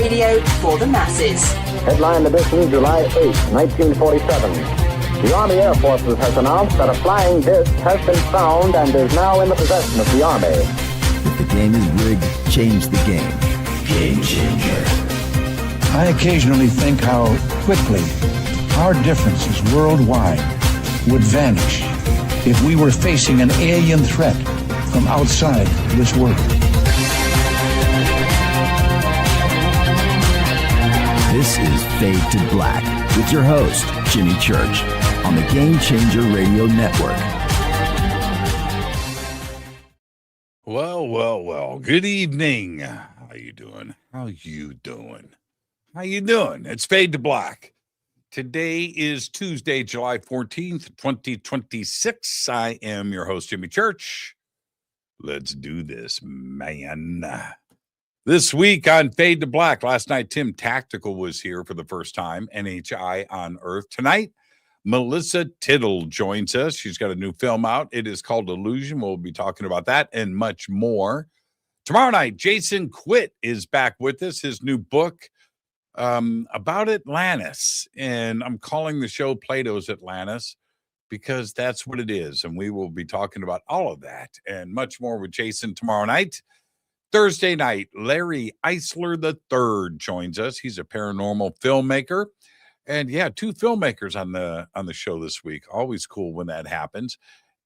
radio for the masses. Headline edition, July 8, 1947. The Army Air Forces has announced that a flying disc has been found and is now in the possession of the Army. If the game is rigged, change the game. Game changer. I occasionally think how quickly our differences worldwide would vanish if we were facing an alien threat from outside this world. This is Fade to Black with your host, Jimmy Church, on the Game Changer Radio Network. Well. Good evening. How you doing? It's Fade to Black. Today is Tuesday, July 14th, 2026. I am your host, Jimmy Church. Let's do this, man. This week on Fade to Black, last night, Tim Tactical was here for the first time, NHI on Earth. Tonight, Melissa Tittl joins us. She's got a new film out. It is called Illusion. We'll be talking about that and much more. Tomorrow night, Jason Quitt is back with us. His new book about Atlantis. And I'm calling the show Plato's Atlantis because that's what it is. And we will be talking about all of that and much more with Jason tomorrow night. Thursday night, Larry Eisler III joins us. He's a paranormal filmmaker. And yeah, two filmmakers on the show this week. Always cool when that happens.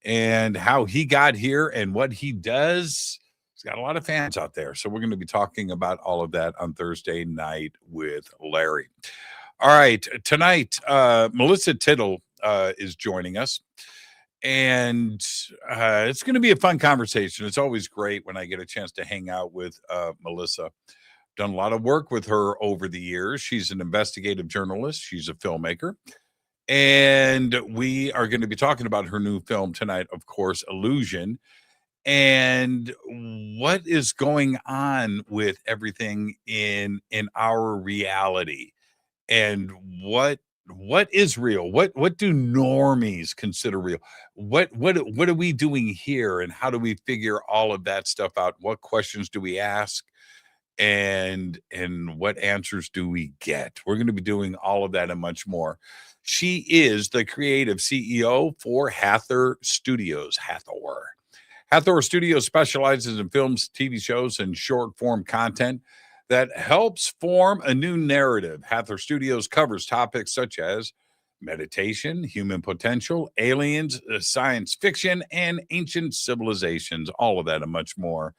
And how he got here and what he does. He's got a lot of fans out there. So we're going to be talking about all of that on Thursday night with Larry. All right, tonight, Melissa Tittl is joining us. And it's going to be a fun conversation. It's always great when I get a chance to hang out with Melissa. Done a lot of work with her over the years. She's an investigative journalist. She's a filmmaker. And we are going to be talking about her new film tonight, of course, Illusion, and what is going on with everything in our reality, and what is real, what do normies consider real, what are we doing here, and how do we figure all of that stuff out? What questions do we ask? And what answers do we get? We're going to be doing all of that and much more. She is the creative CEO for Hathor Studios. Hathor Studios specializes in films, TV shows, and short-form content that helps form a new narrative. Hathor Studios covers topics such as meditation, human potential, aliens, science fiction, and ancient civilizations. All of that and much more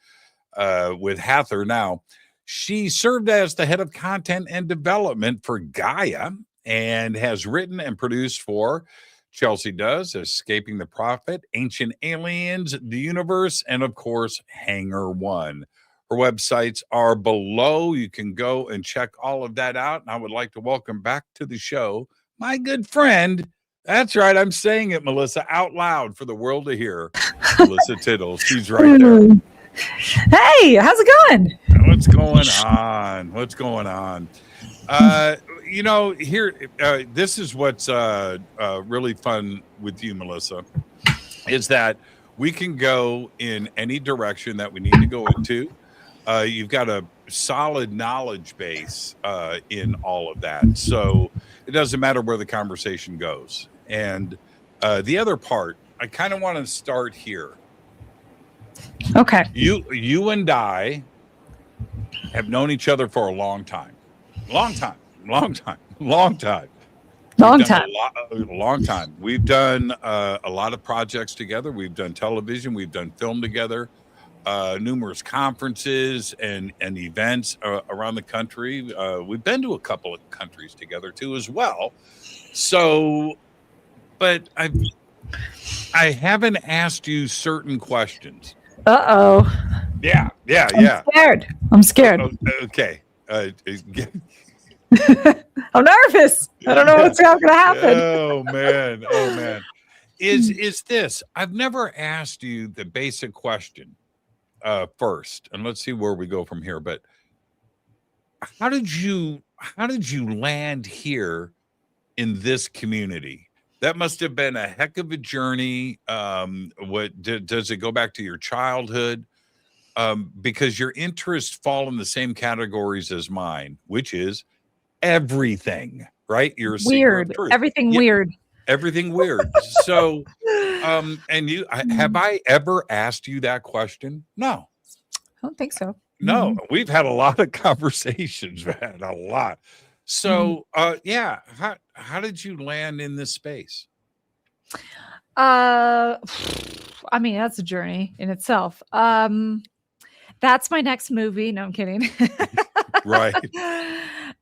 with Hathor now. She served as the head of content and development for GAIA and has written and produced for Chelsea Does, Escaping the Prophet, Ancient Aliens, The Universe, and of course, Hangar One. Her websites are below. You can go and check all of that out. And I would like to welcome back to the show my good friend. That's right. I'm saying it, Melissa, out loud for the world to hear. Melissa Tittl. She's right there. Hey, how's it going? What's going on? Here, this is what's really fun with you, Melissa, is that we can go in any direction that we need to go into. You've got a solid knowledge base in all of that. So it doesn't matter where the conversation goes. And the other part, I kind of want to start here. Okay. You and I have known each other for a long time. Long time. We've done a lot of projects together. We've done television. We've done film together. Numerous conferences and events around the country. We've been to a couple of countries together too as well. So, but I haven't asked you certain questions. Uh-oh. Yeah. I'm scared. Okay. I'm nervous. I don't know what's going to happen. Oh man. Is this? I've never asked you the basic question first, and let's see where we go from here. But how did you land here in this community? That must have been a heck of a journey. Does it go back to your childhood? because your interests fall in the same categories as mine, which is everything, right? You're a seeker of Weird. truth. Everything Yeah, weird. everything weird. So, and have I ever asked you that question? No. I don't think so. No, we've had a lot of conversations, man, a lot. So, yeah, how did you land in this space? I mean, that's a journey in itself. That's my next movie. No, I'm kidding. Right.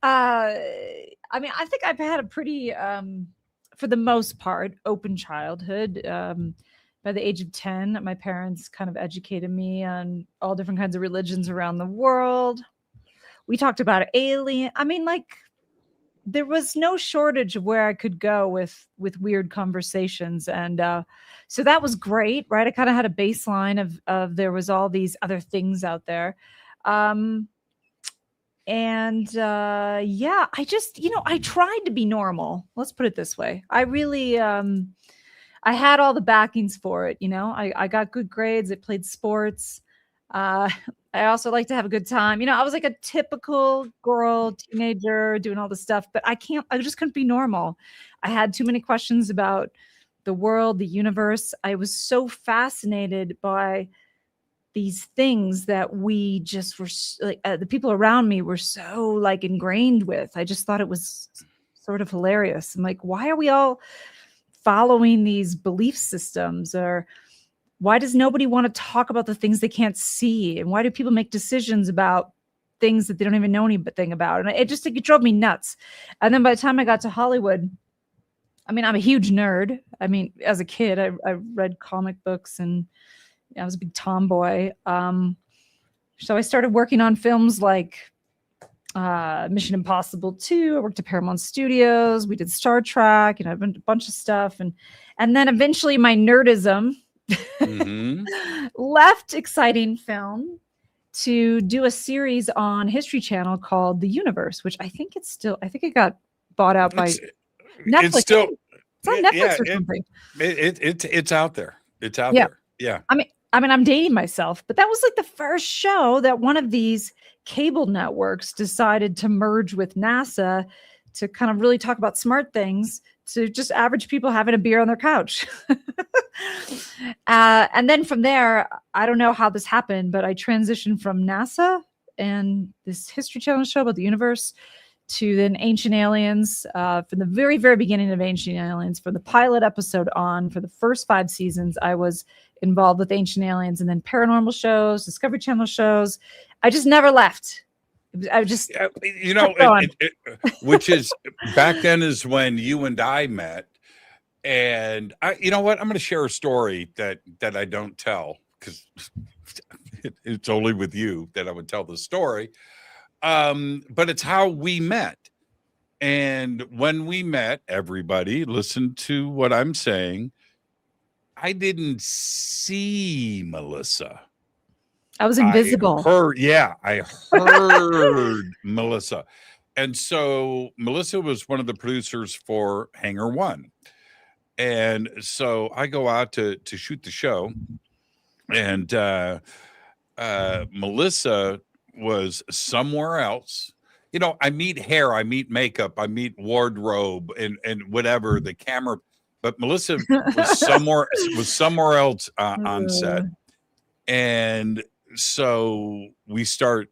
I mean, I think I've had a pretty, for the most part, open childhood. By the age of 10, my parents kind of educated me on all different kinds of religions around the world. We talked about alien. I mean, like, there was no shortage of where I could go with weird conversations. And so that was great, right? I kind of had a baseline of there was all these other things out there. Yeah, I just, I tried to be normal. Let's put it this way. I really, I had all the backings for it. I got good grades. I played sports. I also like to have a good time. I was like a typical girl, teenager doing all this stuff, but I just couldn't be normal. I had too many questions about the world, the universe. I was so fascinated by these things that we just were like, the people around me were so like ingrained with. I just thought it was sort of hilarious. I'm like, why are we all following these belief systems? Or why does nobody want to talk about the things they can't see? And why do people make decisions about things that they don't even know anything about? And it drove me nuts. And then by the time I got to Hollywood, I mean, I'm a huge nerd. I mean, as a kid, I read comic books and I was a big tomboy. So I started working on films like Mission Impossible 2. I worked at Paramount Studios. We did Star Trek, a bunch of stuff. And then eventually my nerdism left exciting film to do a series on History Channel called The Universe, which I think it got bought out by Netflix. It's on Netflix or something. It's out there. It's out there. Yeah. I mean, I'm dating myself, but that was like the first show that one of these cable networks decided to merge with NASA to kind of really talk about smart things to just average people having a beer on their couch. And then from there, I don't know how this happened, but I transitioned from NASA and this History Channel show about the universe to then Ancient Aliens, from the very, very beginning of Ancient Aliens, from the pilot episode on, for the first 5 seasons, I was involved with Ancient Aliens, and then paranormal shows, Discovery Channel shows. I just never left. I just, which is back then is when you and I met. And you know what? I'm going to share a story that I don't tell because it's only with you that I would tell the story. But it's how we met. And when we met, everybody listen to what I'm saying. I didn't see Melissa. I was invisible. I heard Melissa. And so Melissa was one of the producers for Hangar One. And so I go out to shoot the show. And Melissa was somewhere else. I meet hair, I meet makeup, I meet wardrobe and whatever, the camera. But Melissa was somewhere else on set. And so we start,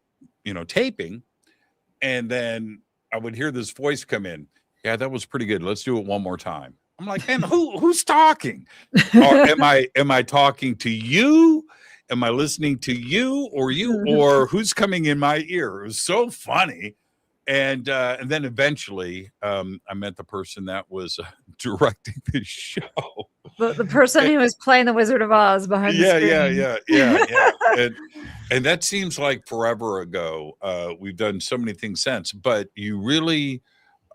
taping. And then I would hear this voice come in. Yeah, that was pretty good. Let's do it one more time. I'm like, man, who's talking? Or am I talking to you? Am I listening to you or who's coming in my ear? It was so funny. And then eventually I met the person that was directing the show. The person who was playing the Wizard of Oz behind the screen. Yeah. And that seems like forever ago. We've done so many things since, but you really,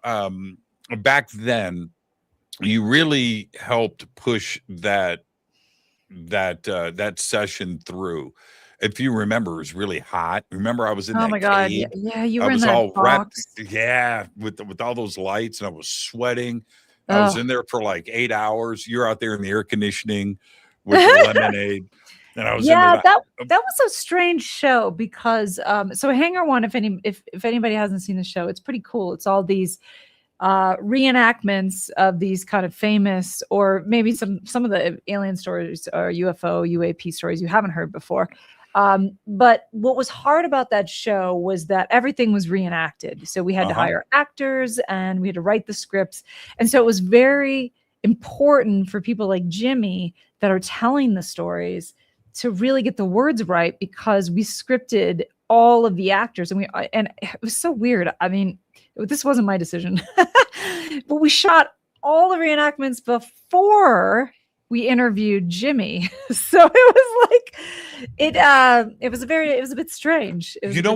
back then, you really helped push that session through. If you remember, it was really hot. Remember, I was in that my God. cave. Yeah, you I were in was that all box. wrapped. Yeah, with all those lights, and I was sweating. I was in there for like 8 hours. You're out there in the air conditioning with the lemonade. And I was Yeah, into that. that was a strange show because so Hangar One, if anybody hasn't seen the show, it's pretty cool. It's all these reenactments of these kind of famous, or maybe some of the alien stories or UFO, UAP stories you haven't heard before. But what was hard about that show was that everything was reenacted. So we had to hire actors and we had to write the scripts. And so it was very important for people like Jimmy that are telling the stories to really get the words right, because we scripted all of the actors and it was so weird. I mean, this wasn't my decision, but we shot all the reenactments before we interviewed Jimmy. So it was like, it was a bit strange. You know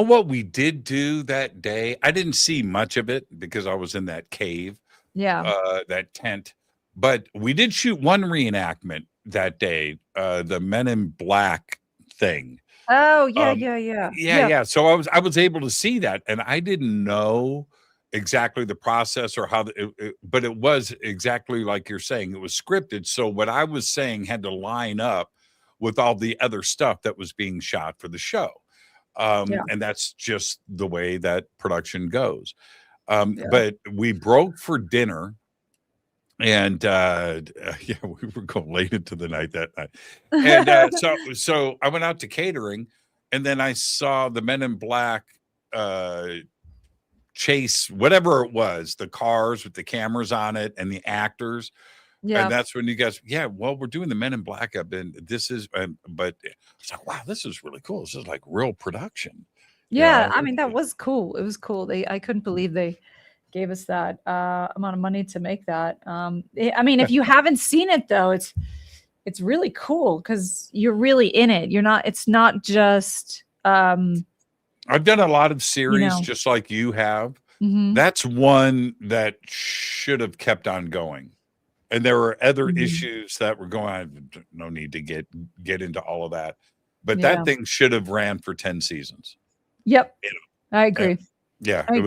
what we did do that day? I didn't see much of it because I was in that cave, that tent, but we did shoot one reenactment that day, the Men in Black thing. Oh yeah. So I was able to see that, and I didn't know exactly the process or how, but it was exactly like you're saying. It was scripted, so what I was saying had to line up with all the other stuff that was being shot for the show, and that's just the way that production goes. But we broke for dinner. And we were going late into the night that night, and so I went out to catering, and then I saw the Men in Black chase whatever it was, the cars with the cameras on it and the actors, and that's when you guys, well, we're doing the Men in Black up, and this is, but it's like, wow, this is really cool. This is like real production. I mean, that was cool. It was cool. I couldn't believe they gave us that amount of money to make that. I mean, if you haven't seen it though, it's really cool because you're really in it. It's not just I've done a lot of series just like you have. That's one that should have kept on going. And there were other issues that were going on. No need to get into all of that. But that thing should have ran for 10 seasons. Yep. I agree. It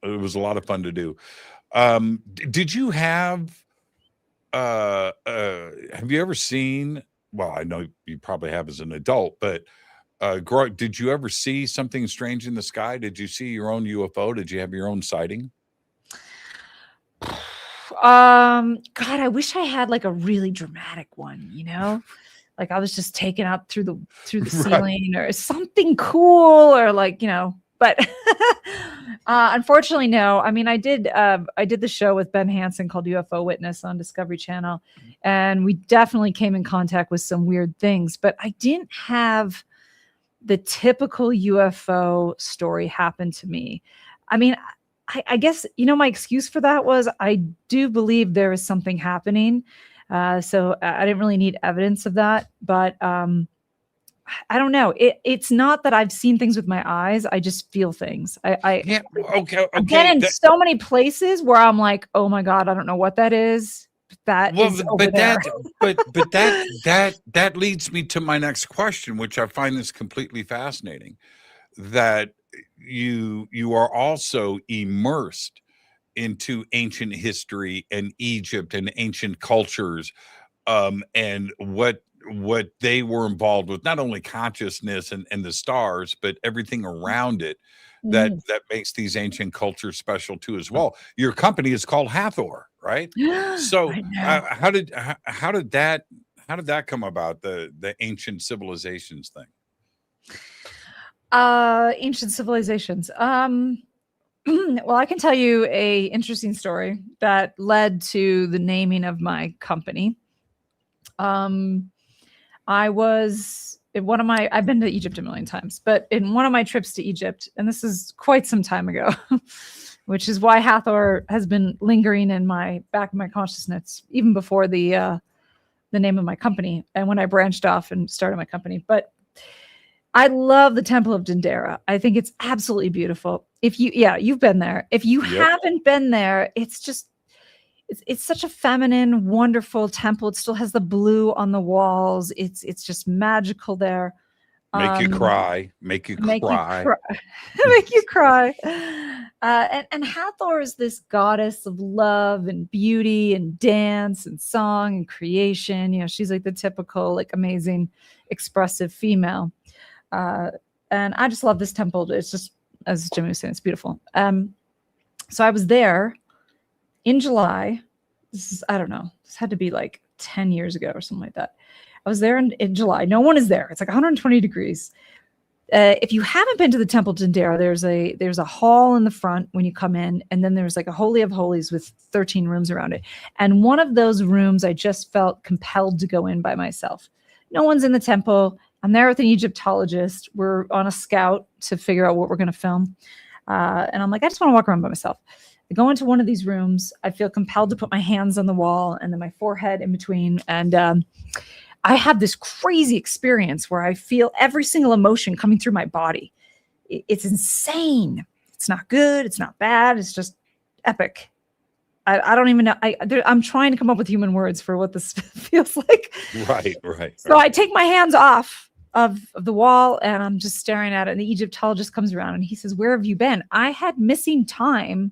was a lot of fun to do. Did you have you ever seen, well, I know you probably have as an adult, but did you ever see something strange in the sky? Did you see your own UFO? Did you have your own sighting? God, I wish I had like a really dramatic one, like I was just taken up through the ceiling or something cool, or like, but unfortunately, no. I mean, I did the show with Ben Hansen called UFO Witness on Discovery Channel, and we definitely came in contact with some weird things, but I didn't have the typical UFO story happen to me. I mean, I guess, my excuse for that was I do believe there is something happening. So I didn't really need evidence of that, but I don't know. It's not that I've seen things with my eyes. I just feel things. I've been in so many places where I'm like, oh my God, I don't know what that is. That leads me to my next question, which I find is completely fascinating, that you are also immersed into ancient history and Egypt and ancient cultures, and what they were involved with, not only consciousness and the stars, but everything around it that makes these ancient cultures special too as well. Your company is called Hathor, right? So how did that come about, the ancient civilizations thing? Ancient civilizations. Well, I can tell you a interesting story that led to the naming of my company. I've been to Egypt a million times, but in one of my trips to Egypt, and this is quite some time ago, which is why Hathor has been lingering in my back of my consciousness even before the name of my company and when I branched off and started my company. But I love the Temple of Dendera. I think it's absolutely beautiful. You've been there. If you haven't been there, it's such a feminine, wonderful temple. It still has the blue on the walls. It's just magical there. Make you cry. Make you Make cry. you cry. Make you cry. And Hathor is this goddess of love and beauty and dance and song and creation. You know, she's like the typical, like, amazing, expressive female. And I just love this temple. It's just, as Jimmy was saying, it's beautiful. So I was there in July. This is, I don't know, this had to be like 10 years ago or something like that. I was there in July. No one is there. It's like 120 degrees. If you haven't been to the Temple Dendera, there's a hall in the front when you come in, and then there's like a Holy of Holies with 13 rooms around it. And one of those rooms, I just felt compelled to go in by myself. No one's in the temple. I'm there with an Egyptologist. We're on a scout to figure out what we're going to film. And I'm like, I just want to walk around by myself. I go into one of these rooms. I feel compelled to put my hands on the wall and then my forehead in between. And I have this crazy experience where I feel every single emotion coming through my body. It's insane. It's not good. It's not bad. It's just epic. I don't even know. I'm trying to come up with human words for what this feels like. Right. So I take my hands off of the wall and I'm just staring at it. And the Egyptologist comes around and he says, "Where have you been?" I had missing time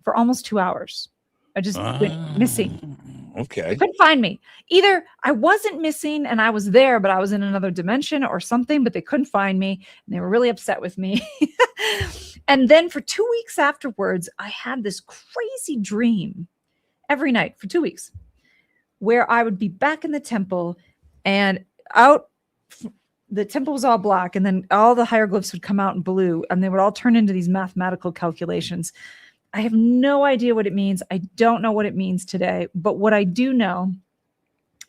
for almost 2 hours. I just went missing. Okay. They couldn't find me. Either I wasn't missing and I was there, but I was in another dimension or something, but they couldn't find me. And they were really upset with me. And then for 2 weeks afterwards, I had this crazy dream every night for 2 weeks where I would be back in the temple and out. The temple was all black and then all the hieroglyphs would come out in blue and they would all turn into these mathematical calculations. I have no idea what it means. I don't know what it means today. But what I do know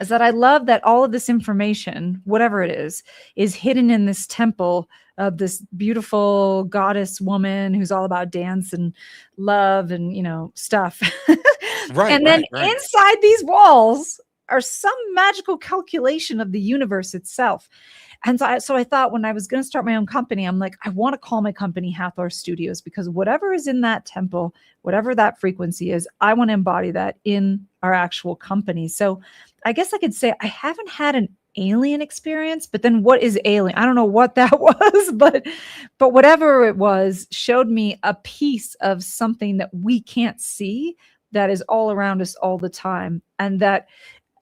is that I love that all of this information, whatever it is hidden in this temple of this beautiful goddess woman who's all about dance and love and, you know, stuff. And then inside these walls are some magical calculation of the universe itself. And so I thought when I was going to start my own company, I'm like, I want to call my company Hathor Studios because whatever is in that temple, whatever that frequency is, I want to embody that in our actual company. So I guess I could say I haven't had an alien experience, but then what is alien? I don't know what that was, but whatever it was showed me a piece of something that we can't see that is all around us all the time. And that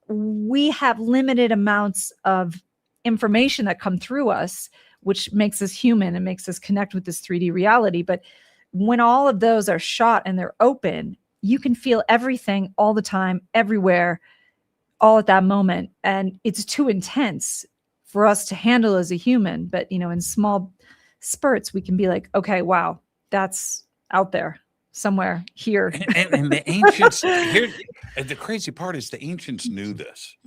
we have limited amounts of information that come through us, which makes us human and makes us connect with this 3D reality. But when all of those are shot and they're open, you can feel everything all the time, everywhere, all at that moment. And it's too intense for us to handle as a human. But, you know, in small spurts, we can be like, okay, wow, that's out there somewhere here. And the ancients, here, and the crazy part is the ancients knew this.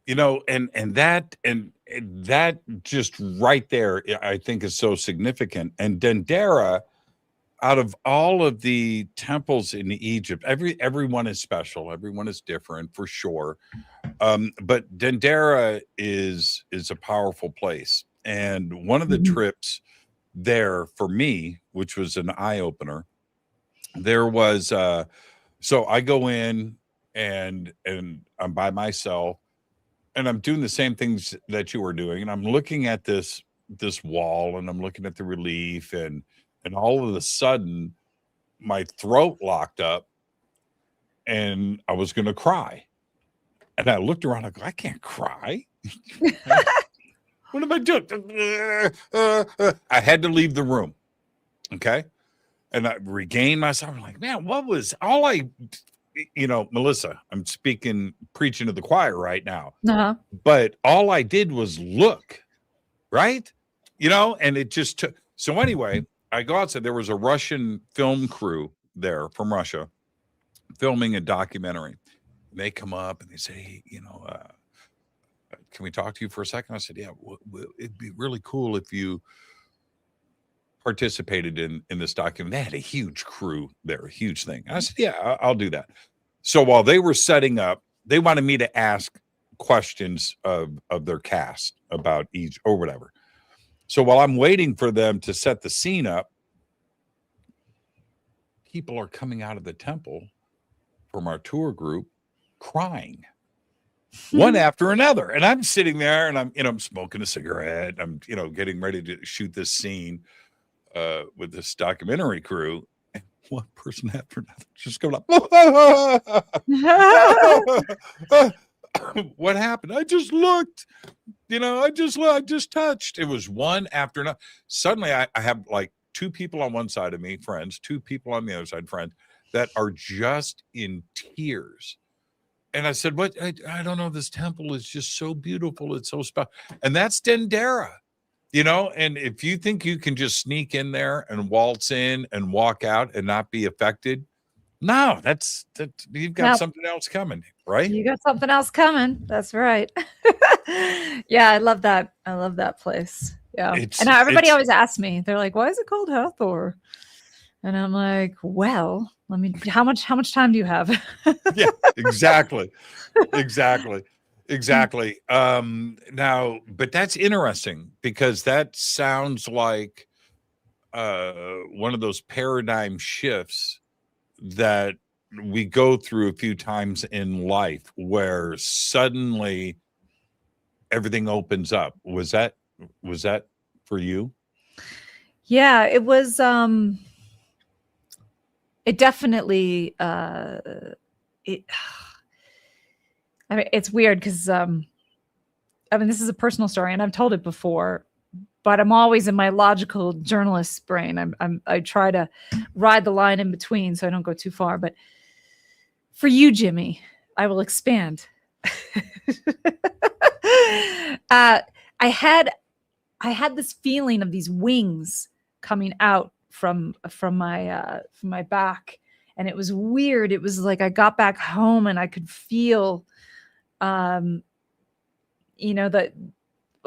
You know, and that just right there, I think is so significant. And Dendera, out of all of the temples in Egypt, everyone is special, everyone is different for sure. But Dendera is a powerful place. And one of the trips there for me, which was an eye opener, there was so I go in and I'm by myself. And I'm doing the same things that you were doing. And I'm looking at this wall and I'm looking at the relief and all of a sudden my throat locked up and I was going to cry. And I looked around, I go, I can't cry. What am I doing? I had to leave the room. Okay. And I regained myself. I'm like, man, what was all I, you know, Melissa, I'm preaching to the choir right now. But all I did was look, right? You know, and it just took. So anyway, I go outside. There was a Russian film crew there from Russia filming a documentary. They come up and they say, hey, you know, can we talk to you for a second? I said, yeah, it'd be really cool if you participated in this document. They had a huge crew there, a huge thing. I said, yeah, I'll do that. So while they were setting up, they wanted me to ask questions of their cast about each or whatever. So while I'm waiting for them to set the scene up, people are coming out of the temple from our tour group crying. one after another. And I'm sitting there and I'm smoking a cigarette. I'm, getting ready to shoot this scene with this documentary crew. And one person after another just going like, what happened? I just looked, I just touched. It was one after another. Suddenly I have like two people on one side of me, friends, two people on the other side, friends, that are just in tears. And I said, what? I don't know. This temple is just so beautiful. It's so special. And that's Dendera, and if you think you can just sneak in there and waltz in and walk out and not be affected, no, that you've got something else coming, right? You got something else coming. That's right. Yeah, I love that. I love that place. Yeah. And everybody always asks me, they're like, why is it called Hathor? And I'm like, well, how much time do you have? Yeah, exactly. Now, but that's interesting because that sounds like one of those paradigm shifts that we go through a few times in life where suddenly everything opens up. Was that for you? Yeah, it was it definitely it's weird because this is a personal story and I've told it before, but I'm always in my logical journalist brain. I try to ride the line in between so I don't go too far. But for you, Jimmy, I will expand. I had this feeling of these wings coming out from my back, and it was weird. It was like I got back home and I could feel that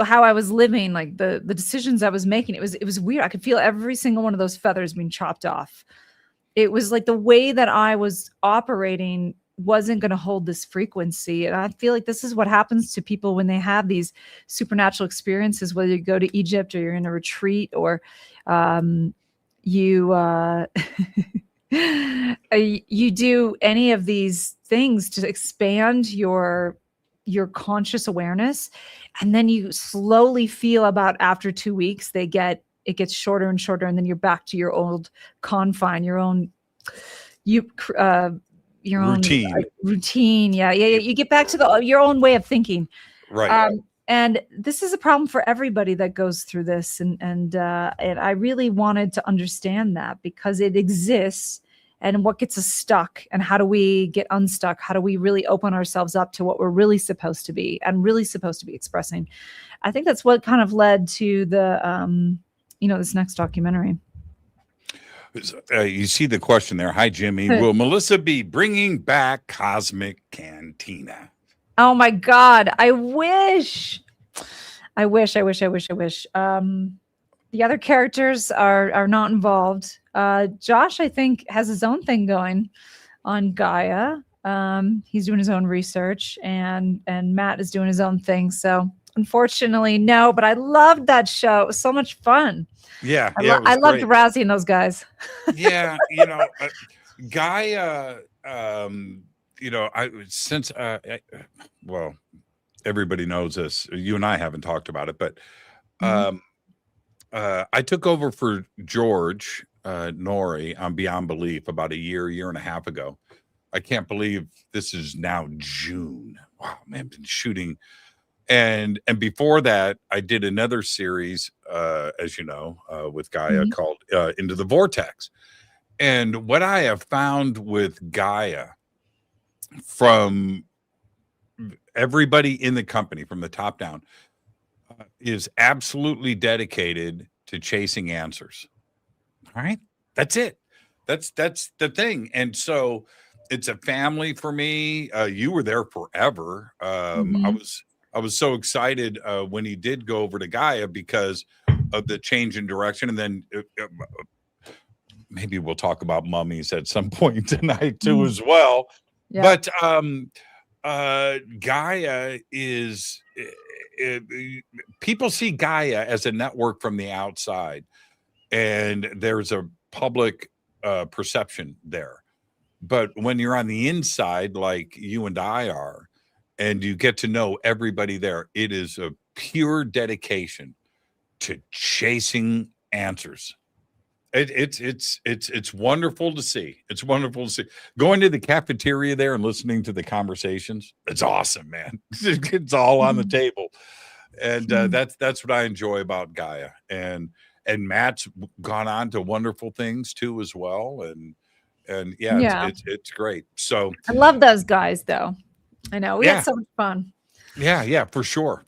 how I was living, like the decisions I was making. It was weird. I could feel every single one of those feathers being chopped off. It was like the way that I was operating wasn't going to hold this frequency. And I feel like this is what happens to people when they have these supernatural experiences, whether you go to Egypt or you're in a retreat or you you do any of these things to expand your conscious awareness. And then you slowly feel about after 2 weeks, it gets shorter and shorter. And then you're back to your old confine, your own routine. Routine. Yeah. You get back to your own way of thinking. Right. And this is a problem for everybody that goes through this. And I really wanted to understand that because it exists and what gets us stuck and how do we get unstuck? How do we really open ourselves up to what we're really supposed to be and really supposed to be expressing? I think that's what kind of led to the, this next documentary. You see the question there. Hi, Jimmy. Will Melissa be bringing back Cosmic Cantina? Oh my God. I wish. The other characters are not involved. Josh, I think, has his own thing going on GAIA. He's doing his own research, and Matt is doing his own thing. So unfortunately, no, but I loved that show. It was so much fun. Yeah. I loved Rousey and those guys. Yeah. GAIA, everybody knows this. You and I haven't talked about it, but I took over for George Nori on Beyond Belief about a year and a half ago. I can't believe this is now June. Wow, man, I've been shooting. And before that, I did another series, as you know, with GAIA called Into the Vortex. And what I have found with GAIA from everybody in the company, from the top down, is absolutely dedicated to chasing answers. All right. That's it. That's the thing. And so it's a family for me. You were there forever. I was so excited when he did go over to GAIA because of the change in direction. And then maybe we'll talk about mummies at some point tonight too, as well. Yeah. But GAIA is people see GAIA as a network from the outside, and there's a public perception there. But when you're on the inside, like you and I are, and you get to know everybody there. It is a pure dedication to chasing answers. It's wonderful to see. It's wonderful to see. Going to the cafeteria there and listening to the conversations. It's awesome, man. It's all on the table, and that's what I enjoy about GAIA. And Matt's gone on to wonderful things too as well. And yeah. It's great. So I love those guys though. I know we had so much fun. Yeah, for sure.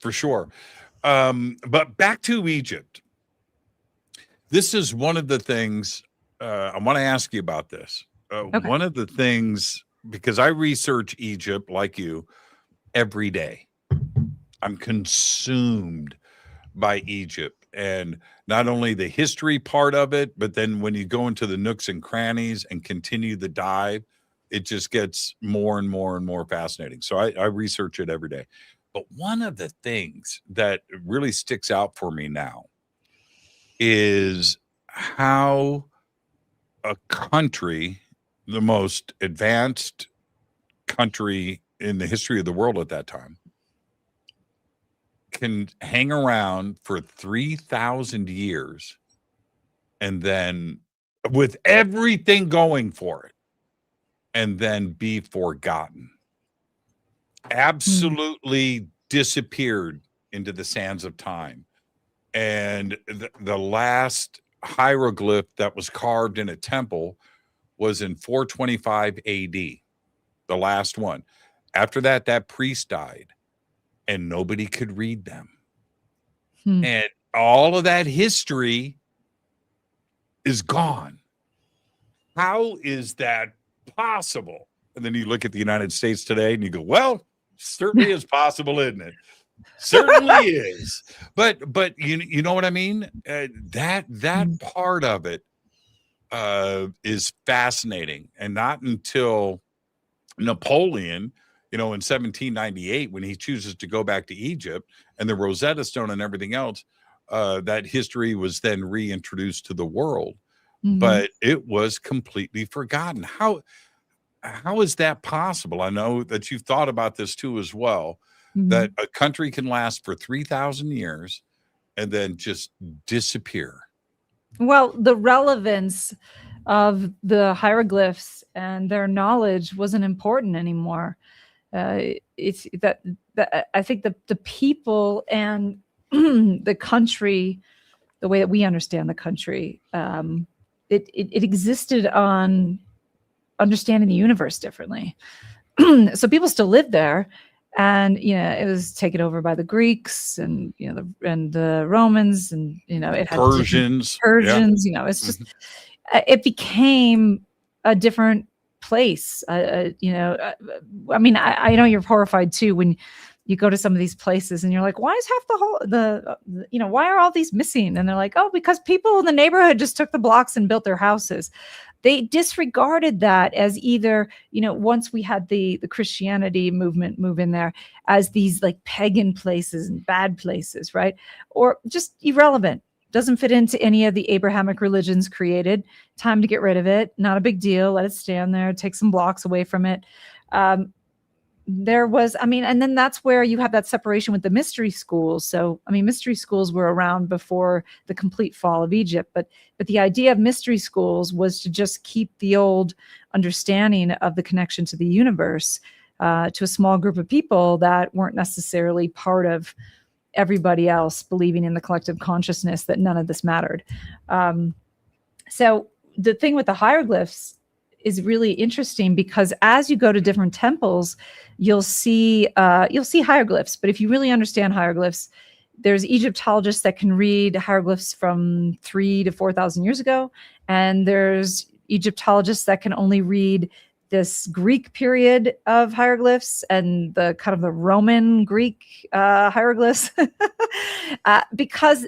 But back to Egypt. This is one of the things I want to ask you about this. Okay. One of the things, because I research Egypt like you every day. I'm consumed by Egypt, and not only the history part of it, but then when you go into the nooks and crannies and continue the dive, it just gets more and more and more fascinating. So I research it every day. But one of the things that really sticks out for me now is how a country, the most advanced country in the history of the world at that time, can hang around for 3,000 years and then with everything going for it and then be forgotten. Absolutely disappeared into the sands of time. And the last hieroglyph that was carved in a temple was in 425 AD, the last one. After that, that priest died and nobody could read them. And all of that history is gone. How is that possible? And then you look at the United States today and you go, well, certainly is possible, isn't it? Certainly is. But you know what I mean? That part of it is fascinating. And not until Napoleon, in 1798, when he chooses to go back to Egypt and the Rosetta Stone and everything else, that history was then reintroduced to the world. But it was completely forgotten. How is that possible? I know that you've thought about this too as well, that a country can last for 3,000 years and then just disappear. Well, the relevance of the hieroglyphs and their knowledge wasn't important anymore. It's that I think the people and the country, the way that we understand the country, it existed on understanding the universe differently. So people still lived there, and it was taken over by the Greeks and the Romans, and it had Persians. Yeah. It's just it became a different place. I know you're horrified too when you go to some of these places and you're like, why is half why are all these missing? And they're like, oh, because people in the neighborhood just took the blocks and built their houses. They disregarded that as either, once we had the Christianity movement move in there, as these like pagan places and bad places, right? Or just irrelevant. Doesn't fit into any of the Abrahamic religions created. Time to get rid of it. Not a big deal. Let it stand there. Take some blocks away from it. And then that's where you have that separation with the mystery schools. So, mystery schools were around before the complete fall of Egypt, but the idea of mystery schools was to just keep the old understanding of the connection to the universe to a small group of people that weren't necessarily part of everybody else believing in the collective consciousness that none of this mattered. So the thing with the hieroglyphs is really interesting because as you go to different temples, you'll see hieroglyphs. But if you really understand hieroglyphs, there's Egyptologists that can read hieroglyphs from 3,000 to 4,000 years ago, and there's Egyptologists that can only read this Greek period of hieroglyphs and the kind of the Roman Greek hieroglyphs, because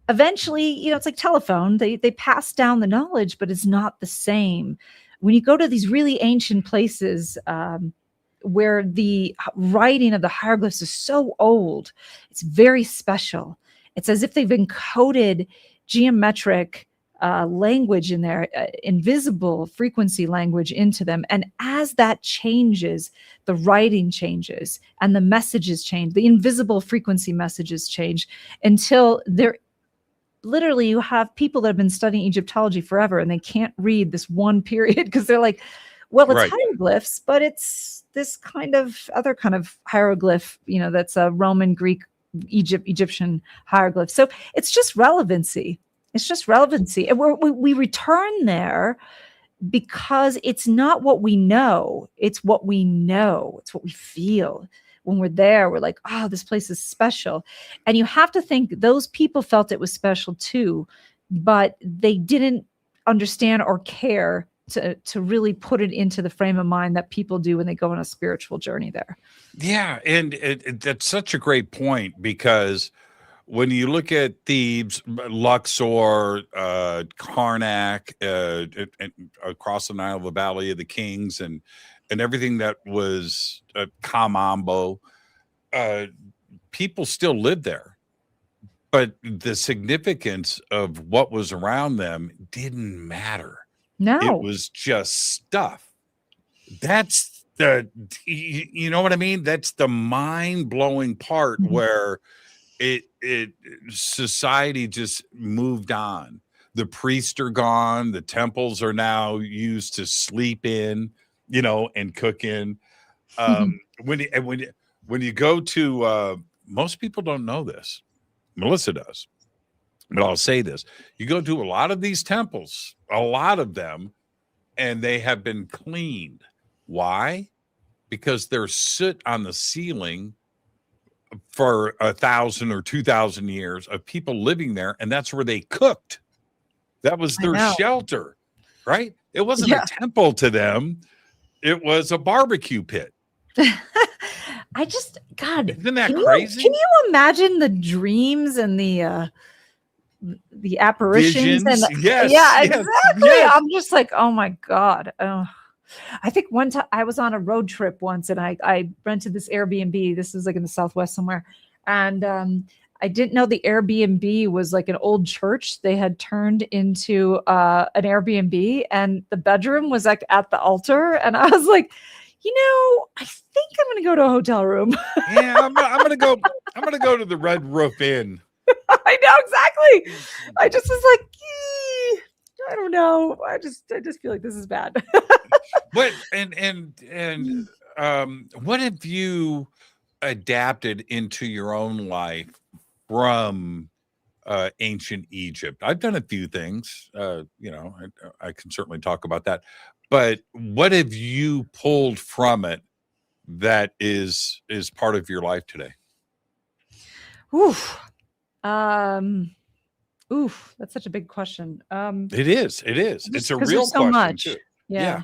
eventually, it's like telephone. They pass down the knowledge, but it's not the same. When you go to these really ancient places where the writing of the hieroglyphs is so old, it's very special. It's as if they've encoded geometric language in there, invisible frequency language into them. And as that changes, the writing changes and the messages change, the invisible frequency messages change until they're literally, you have people that have been studying Egyptology forever and they can't read this one period because they're like, well, it's Right. hieroglyphs, but it's this kind of other kind of hieroglyph, that's a Roman, Greek, Egyptian hieroglyph. So it's just relevancy. It's just relevancy. And we return there because it's not what we know. It's what we know. It's what we feel. When we're there, we're like, oh, this place is special. And you have to think those people felt it was special too, but they didn't understand or care to really put it into the frame of mind that people do when they go on a spiritual journey there. Yeah. And that's such a great point, because when you look at Thebes, Luxor, Karnak, across the Nile, the Valley of the Kings, and everything that was Kamambo, people still lived there. But the significance of what was around them didn't matter. No. It was just stuff. That's you know what I mean? That's the mind-blowing part where it society just moved on. The priests are gone. The temples are now used to sleep in, and cook in. When you go to, most people don't know this. Melissa does, but I'll say this: you go to a lot of these temples, a lot of them, and they have been cleaned. Why? Because there's soot on the ceiling for 1,000 or 2,000 years of people living there, and that's where they cooked. That was their shelter, right? It wasn't a temple to them. It was a barbecue pit. God, isn't that crazy? Can you imagine the dreams and the apparitions? Visions? And Yes, exactly. yes. I'm just like, oh my God. I think one time I was on a road trip once and I rented this Airbnb. This is like in the Southwest somewhere. And I didn't know the Airbnb was like an old church they had turned into an Airbnb, and the bedroom was like at the altar. And I was like, I think I'm going to go to a hotel room. Yeah, I'm going to go to the Red Roof Inn. I know, exactly. I just was like, I don't know. I just feel like this is bad. But what have you adapted into your own life from ancient Egypt? I've done a few things. I can certainly talk about that. But what have you pulled from it that is part of your life today? Oof. That's such a big question. It is. It's a real so question much. too. Yeah.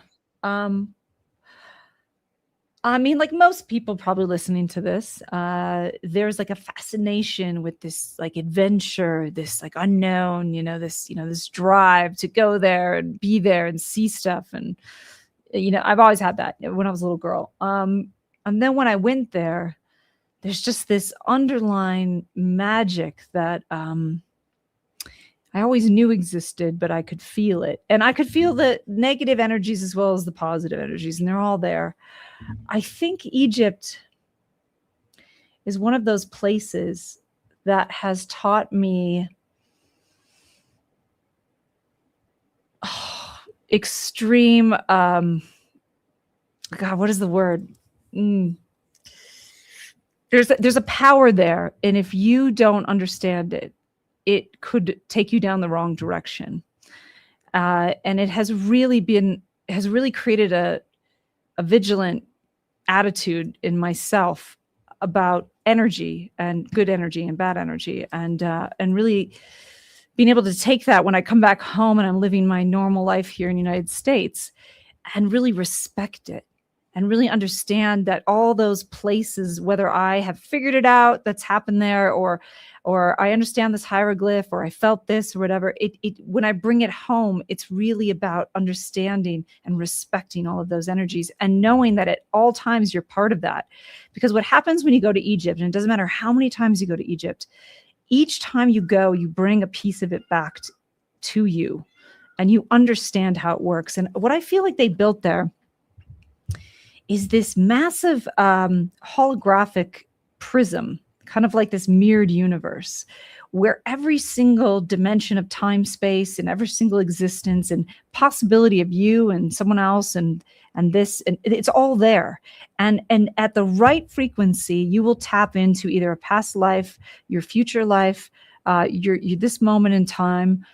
I mean, like most people probably listening to this, there's like a fascination with this like adventure, this like unknown, this drive to go there and be there and see stuff. And, I've always had that when I was a little girl. And then when I went there, there's just this underlying magic that I always knew existed, but I could feel it. And I could feel the negative energies as well as the positive energies, and they're all there. I think Egypt is one of those places that has taught me extreme, God, what is the word? There's a power there. And if you don't understand it, it could take you down the wrong direction. And it has really created a vigilant attitude in myself about energy and good energy and bad energy, and really being able to take that when I come back home and I'm living my normal life here in the United States and really respect it and really understand that all those places, whether I have figured it out that's happened there, or I understand this hieroglyph, or I felt this or whatever, when I bring it home, it's really about understanding and respecting all of those energies and knowing that at all times you're part of that. Because what happens when you go to Egypt, and it doesn't matter how many times you go to Egypt, each time you go, you bring a piece of it back to you and you understand how it works. And what I feel like they built there is this massive holographic prism, kind of like this mirrored universe, where every single dimension of time, space, and every single existence and possibility of you and someone else and this, and it's all there. And at the right frequency, you will tap into either a past life, your future life, your this moment in time,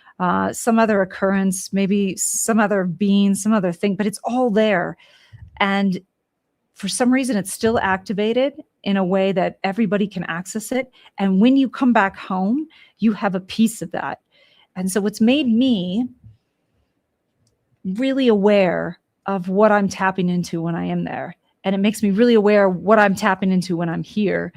some other occurrence, maybe some other being, some other thing, but it's all there. And for some reason, it's still activated in a way that everybody can access it. And when you come back home, you have a piece of that. And so it's made me really aware of what I'm tapping into when I am there. And it makes me really aware of what I'm tapping into when I'm here.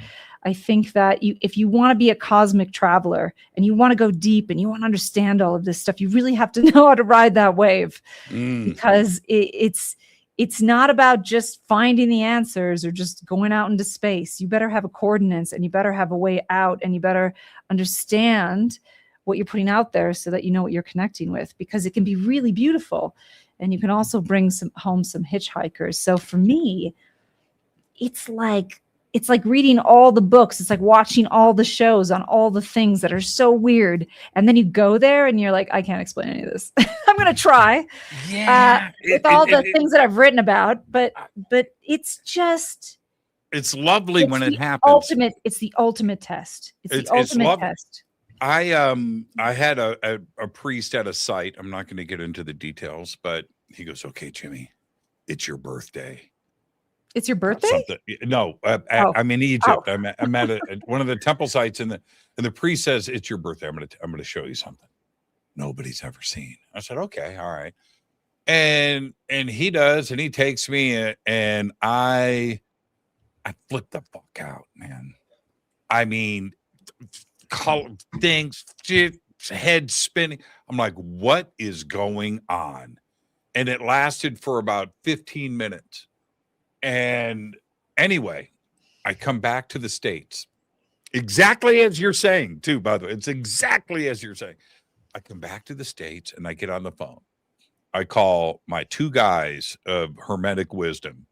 I think that if you want to be a cosmic traveler and you want to go deep and you want to understand all of this stuff, you really have to know how to ride that wave, because it's not about just finding the answers or just going out into space. You better have a coordinates and you better have a way out, and you better understand what you're putting out there so that you know what you're connecting with, because it can be really beautiful. And you can also bring home some hitchhikers. So for me, it's like reading all the books. It's like watching all the shows on all the things that are so weird. And then you go there and you're like, I can't explain any of this. I'm going to try with all the things that I've written about. But it's just. It's lovely when it happens. It's the ultimate test. It's the ultimate test. I had a priest at a site. I'm not going to get into the details, but he goes, "Okay, Jimmy, it's your birthday." It's your birthday? No, I'm in Egypt. I'm at one of the temple sites, and the priest says, "It's your birthday. I'm going to show you something nobody's ever seen." I said, "Okay, all right." And he does, and he takes me, and I flip the fuck out, man. I mean, things, head spinning. I'm like, what is going on? And it lasted for about 15 minutes. And anyway, I come back to the States. Exactly as you're saying, too, by the way. It's exactly as you're saying. I come back to the States and I get on the phone. I call my two guys of Hermetic wisdom,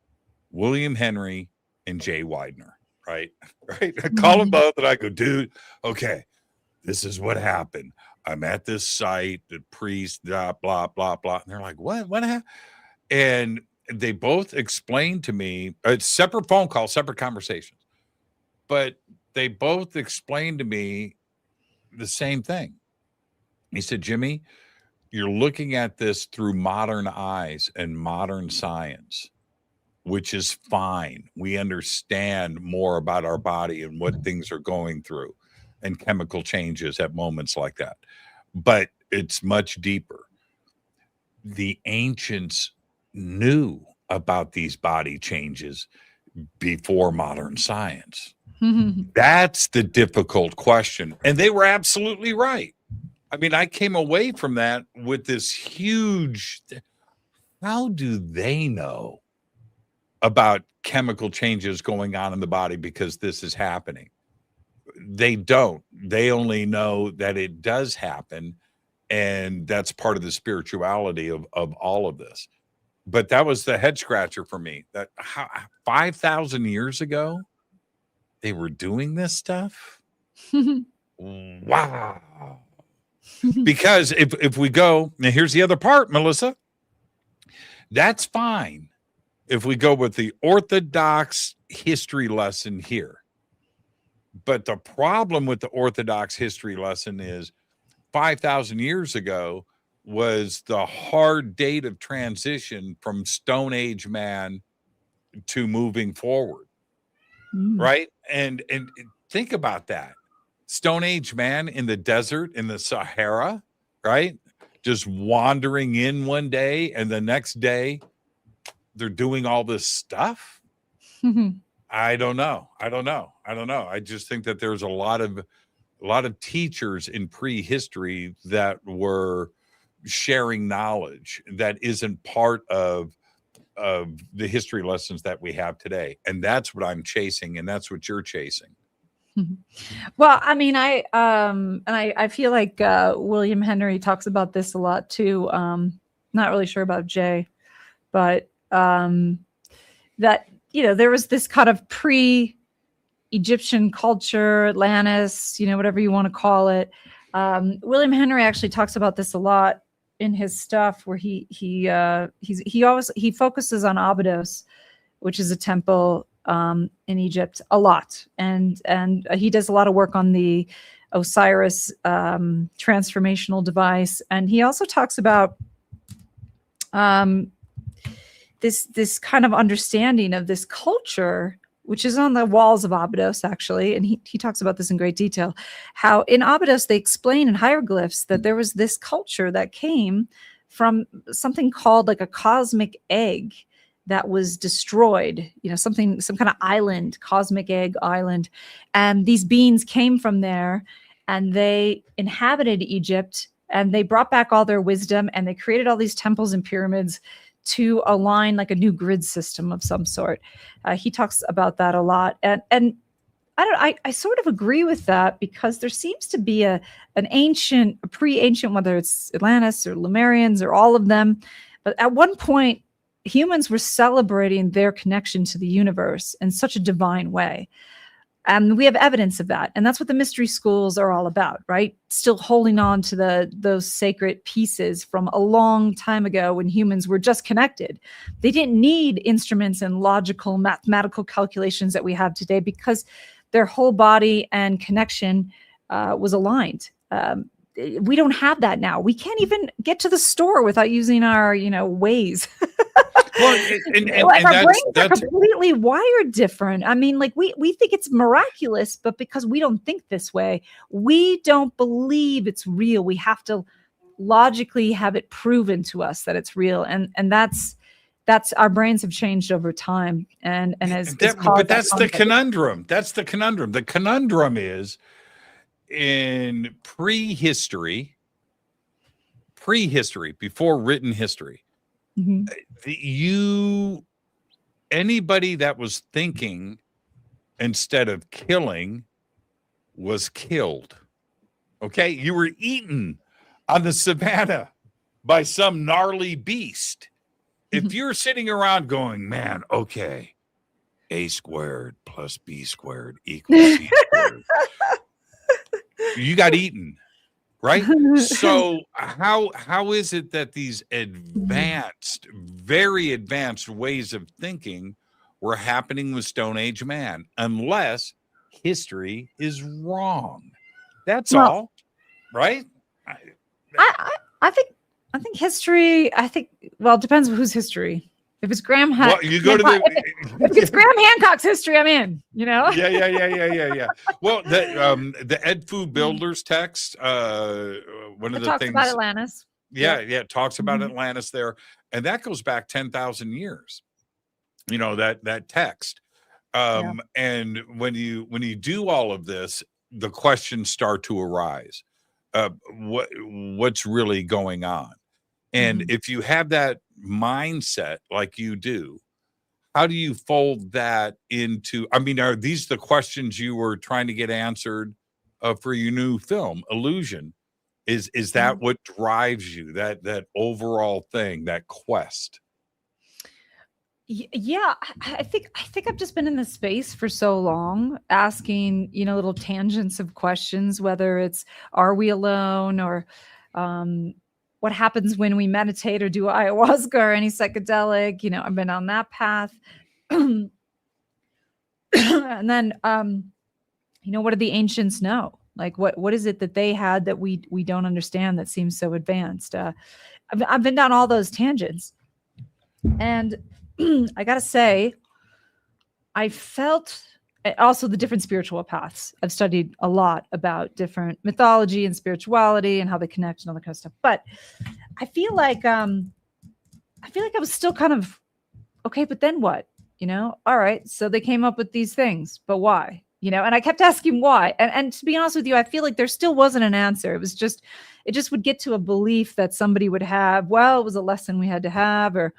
William Henry and Jay Widener. Right. I call them both and I go, dude, okay, this is what happened. I'm at this site, the priest, blah, blah, blah, blah. And they're like, what happened? And they both explained to me, it's separate phone calls, separate conversations, but they both explained to me the same thing. He said, Jimmy, you're looking at this through modern eyes and modern science, which is fine. We understand more about our body and what things are going through and chemical changes at moments like that. But it's much deeper. The ancients knew about these body changes before modern science. That's the difficult question. And they were absolutely right. I mean, I came away from that with this huge, how do they know about chemical changes going on in the body because this is happening? They don't. They only know that it does happen, and that's part of the spirituality of all of this. But that was the head scratcher for me. That 5,000 years ago, they were doing this stuff. Wow. Because if we go, now here's the other part, Melissa. That's fine if we go with the Orthodox history lesson here. But the problem with the Orthodox history lesson is 5,000 years ago was the hard date of transition from Stone Age man to moving forward. Right? And think about that. Stone Age man in the desert, in the Sahara, right? Just wandering in one day, and the next day they're doing all this stuff. I don't know. I just think that there's a lot of teachers in prehistory that were sharing knowledge that isn't part of the history lessons that we have today. And that's what I'm chasing, and that's what you're chasing. Well, I mean, I feel like William Henry talks about this a lot too. Not really sure about Jay, but that there was this kind of pre-Egyptian culture, Atlantis, whatever you want to call it. William Henry actually talks about this a lot in his stuff, where he focuses on Abydos, which is a temple in Egypt, a lot, and he does a lot of work on the Osiris transformational device, and he also talks about this kind of understanding of this culture, which is on the walls of Abydos, actually, and he talks about this in great detail, how in Abydos they explain in hieroglyphs that there was this culture that came from something called like a cosmic egg that was destroyed, some kind of island, cosmic egg island. And these beings came from there and they inhabited Egypt, and they brought back all their wisdom, and they created all these temples and pyramids to align like a new grid system of some sort. He talks about that a lot. And I sort of agree with that, because there seems to be a pre-ancient, whether it's Atlantis or Lemurians or all of them. But at one point, humans were celebrating their connection to the universe in such a divine way. And we have evidence of that. And that's what the mystery schools are all about, right? Still holding on to those sacred pieces from a long time ago when humans were just connected. They didn't need instruments and logical mathematical calculations that we have today, because their whole body and connection was aligned. We don't have that now. We can't even get to the store without using our, Waze. Well, and our brains are completely wired different. I mean, like we think it's miraculous, but because we don't think this way, we don't believe it's real. We have to logically have it proven to us that it's real, and that's our brains have changed over time, and but that's the conundrum. That's the conundrum. The conundrum is in prehistory, before written history. Mm-hmm. Anybody that was thinking instead of killing was killed. Okay, you were eaten on the savannah by some gnarly beast. If you're sitting around going, man, okay, A squared plus B squared equals C squared, you got eaten. Right. So how is it that these advanced, very advanced ways of thinking were happening with Stone Age man, unless history is wrong? That's all. Right. I think history. Well, it depends on whose history. If it's Graham Hancock, if it's Graham Hancock's history, I'm in. Yeah. Well, the Ed Fu Builders text, one of the things about Atlantis. Yeah, it talks about Atlantis there, and that goes back 10,000 years. That text, and when you do all of this, the questions start to arise. What's really going on? And if you have that mindset like you do, how do you fold that into, are these the questions you were trying to get answered for your new film, Illusion? Is that what drives you, that overall thing, that quest? Yeah, I think I've just been in this space for so long, asking, little tangents of questions, whether it's, are we alone, or what happens when we meditate or do ayahuasca or any psychedelic. I've been on that path. And then, what do the ancients know? Like, what is it that they had that we don't understand that seems so advanced? I've been down all those tangents. And I got to say, I felt also the different spiritual paths. I've studied a lot about different mythology and spirituality and how they connect and all that kind of stuff. But I feel like I was still kind of, okay, but then what? All right, so they came up with these things, but why? And I kept asking why. And to be honest with you, I feel like there still wasn't an answer. It just would get to a belief that somebody would have, well, it was a lesson we had to have, or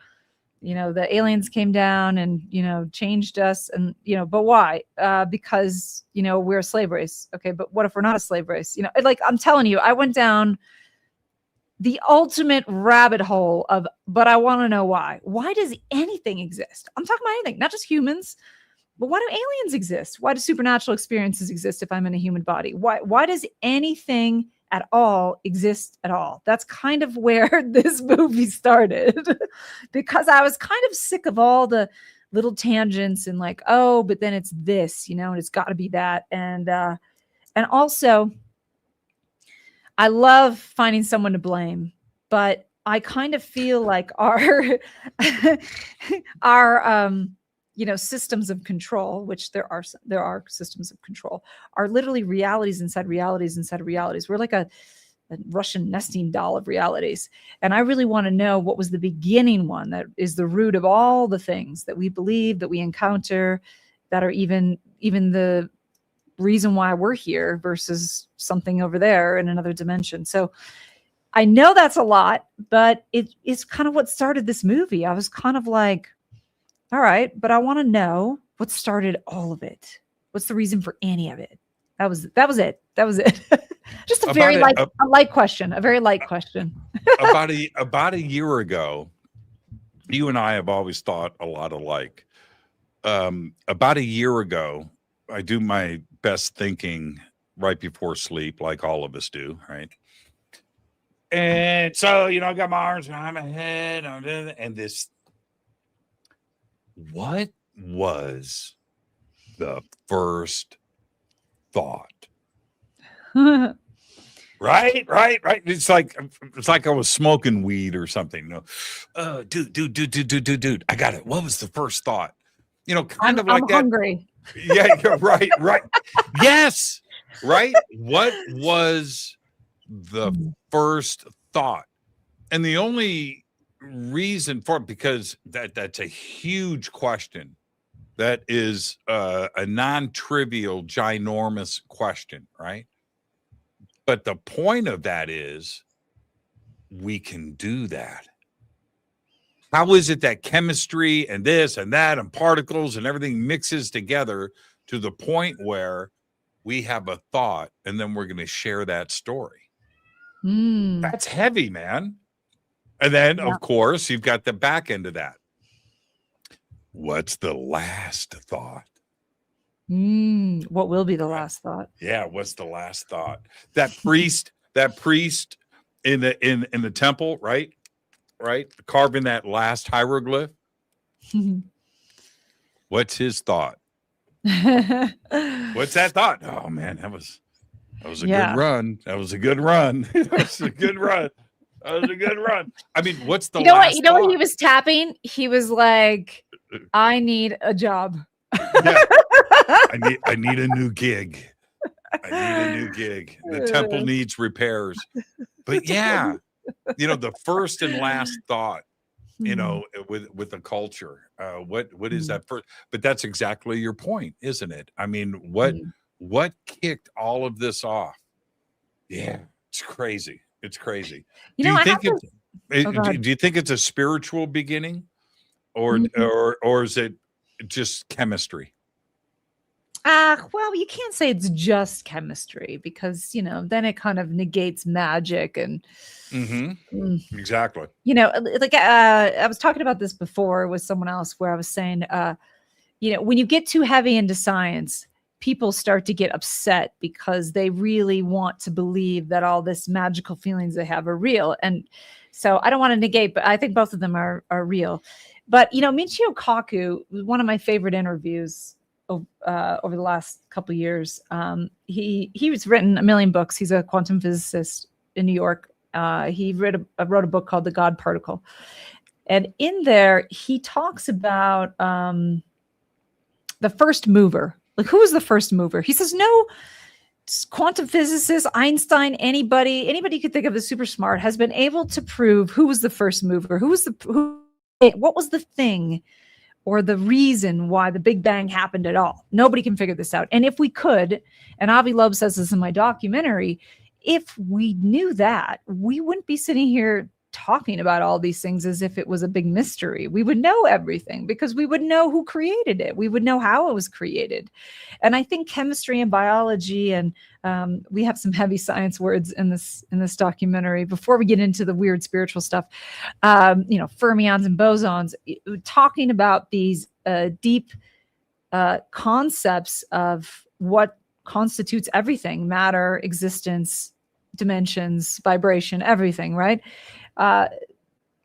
the aliens came down and, changed us, and, but why? Because, we're a slave race. Okay. But what if we're not a slave race? Like, I'm telling you, I went down the ultimate rabbit hole of, but I want to know why. Why does anything exist? I'm talking about anything, not just humans, but why do aliens exist? Why do supernatural experiences exist if I'm in a human body? Why does anything at all exist at all? That's kind of where this movie started, because I was kind of sick of all the little tangents and like, oh, but then it's this, and it's got to be that. And also, I love finding someone to blame, but I kind of feel like our systems of control, which there are systems of control, are literally realities inside realities inside of realities. We're like a Russian nesting doll of realities. And I really want to know what was the beginning one that is the root of all the things that we believe, that we encounter, that are even the reason why we're here versus something over there in another dimension. So I know that's a lot, but it is kind of what started this movie. I was kind of like, all right, but I want to know what started all of it. What's the reason for any of it? That was it. Just a very light question. About a year ago, you and I have always thought a lot alike. About a year ago, I do my best thinking right before sleep, like all of us do, right? And so, I got my arms behind my head, and this. What was the first thought? Right. It's like I was smoking weed or something. Dude, I got it. What was the first thought? Kind of like I'm that. Hungry. Yeah, right. Yes. Right. What was the first thought? And the only reason for it, because that's a huge question. That is a non-trivial, ginormous question, right? But the point of that is we can do that. How is it that chemistry and this and that and particles and everything mixes together to the point where we have a thought and then we're going to share that story? That's heavy, man. And then, of course, you've got the back end of that. What's the last thought? What will be the last thought? Yeah, what's the last thought? That priest in the temple, right? Carving that last hieroglyph. What's his thought? What's that thought? Oh man, that was a good run. That was a good run. I mean, what's the last thought? What he was tapping? He was like, I need a job. Yeah. I need a new gig. The temple needs repairs. But yeah, the first and last thought, with the culture, what is that first? But that's exactly your point, isn't it? I mean, what kicked all of this off? Yeah, it's crazy. Do you think it's a spiritual beginning, or is it just chemistry? Well, you can't say it's just chemistry because, then it kind of negates magic and exactly. Like I was talking about this before with someone else where I was saying, when you get too heavy into science, people start to get upset because they really want to believe that all this magical feelings they have are real. And so I don't want to negate, but I think both of them are real. But, Michio Kaku was one of my favorite interviews over the last couple of years. He's written a million books. He's a quantum physicist in New York. He wrote a book called The God Particle. And in there, he talks about the first mover. Like, who was the first mover? He says, no quantum physicist, Einstein, anybody you could think of as super smart has been able to prove who was the first mover, what was the thing or the reason why the Big Bang happened at all. Nobody can figure this out. And if we could, and Avi Loeb says this in my documentary, if we knew that, we wouldn't be sitting here talking about all these things as if it was a big mystery. We would know everything because we would know who created it. We would know how it was created. And I think chemistry and biology, and we have some heavy science words in this documentary before we get into the weird spiritual stuff, fermions and bosons, talking about these deep concepts of what constitutes everything: matter, existence, dimensions, vibration, everything, right?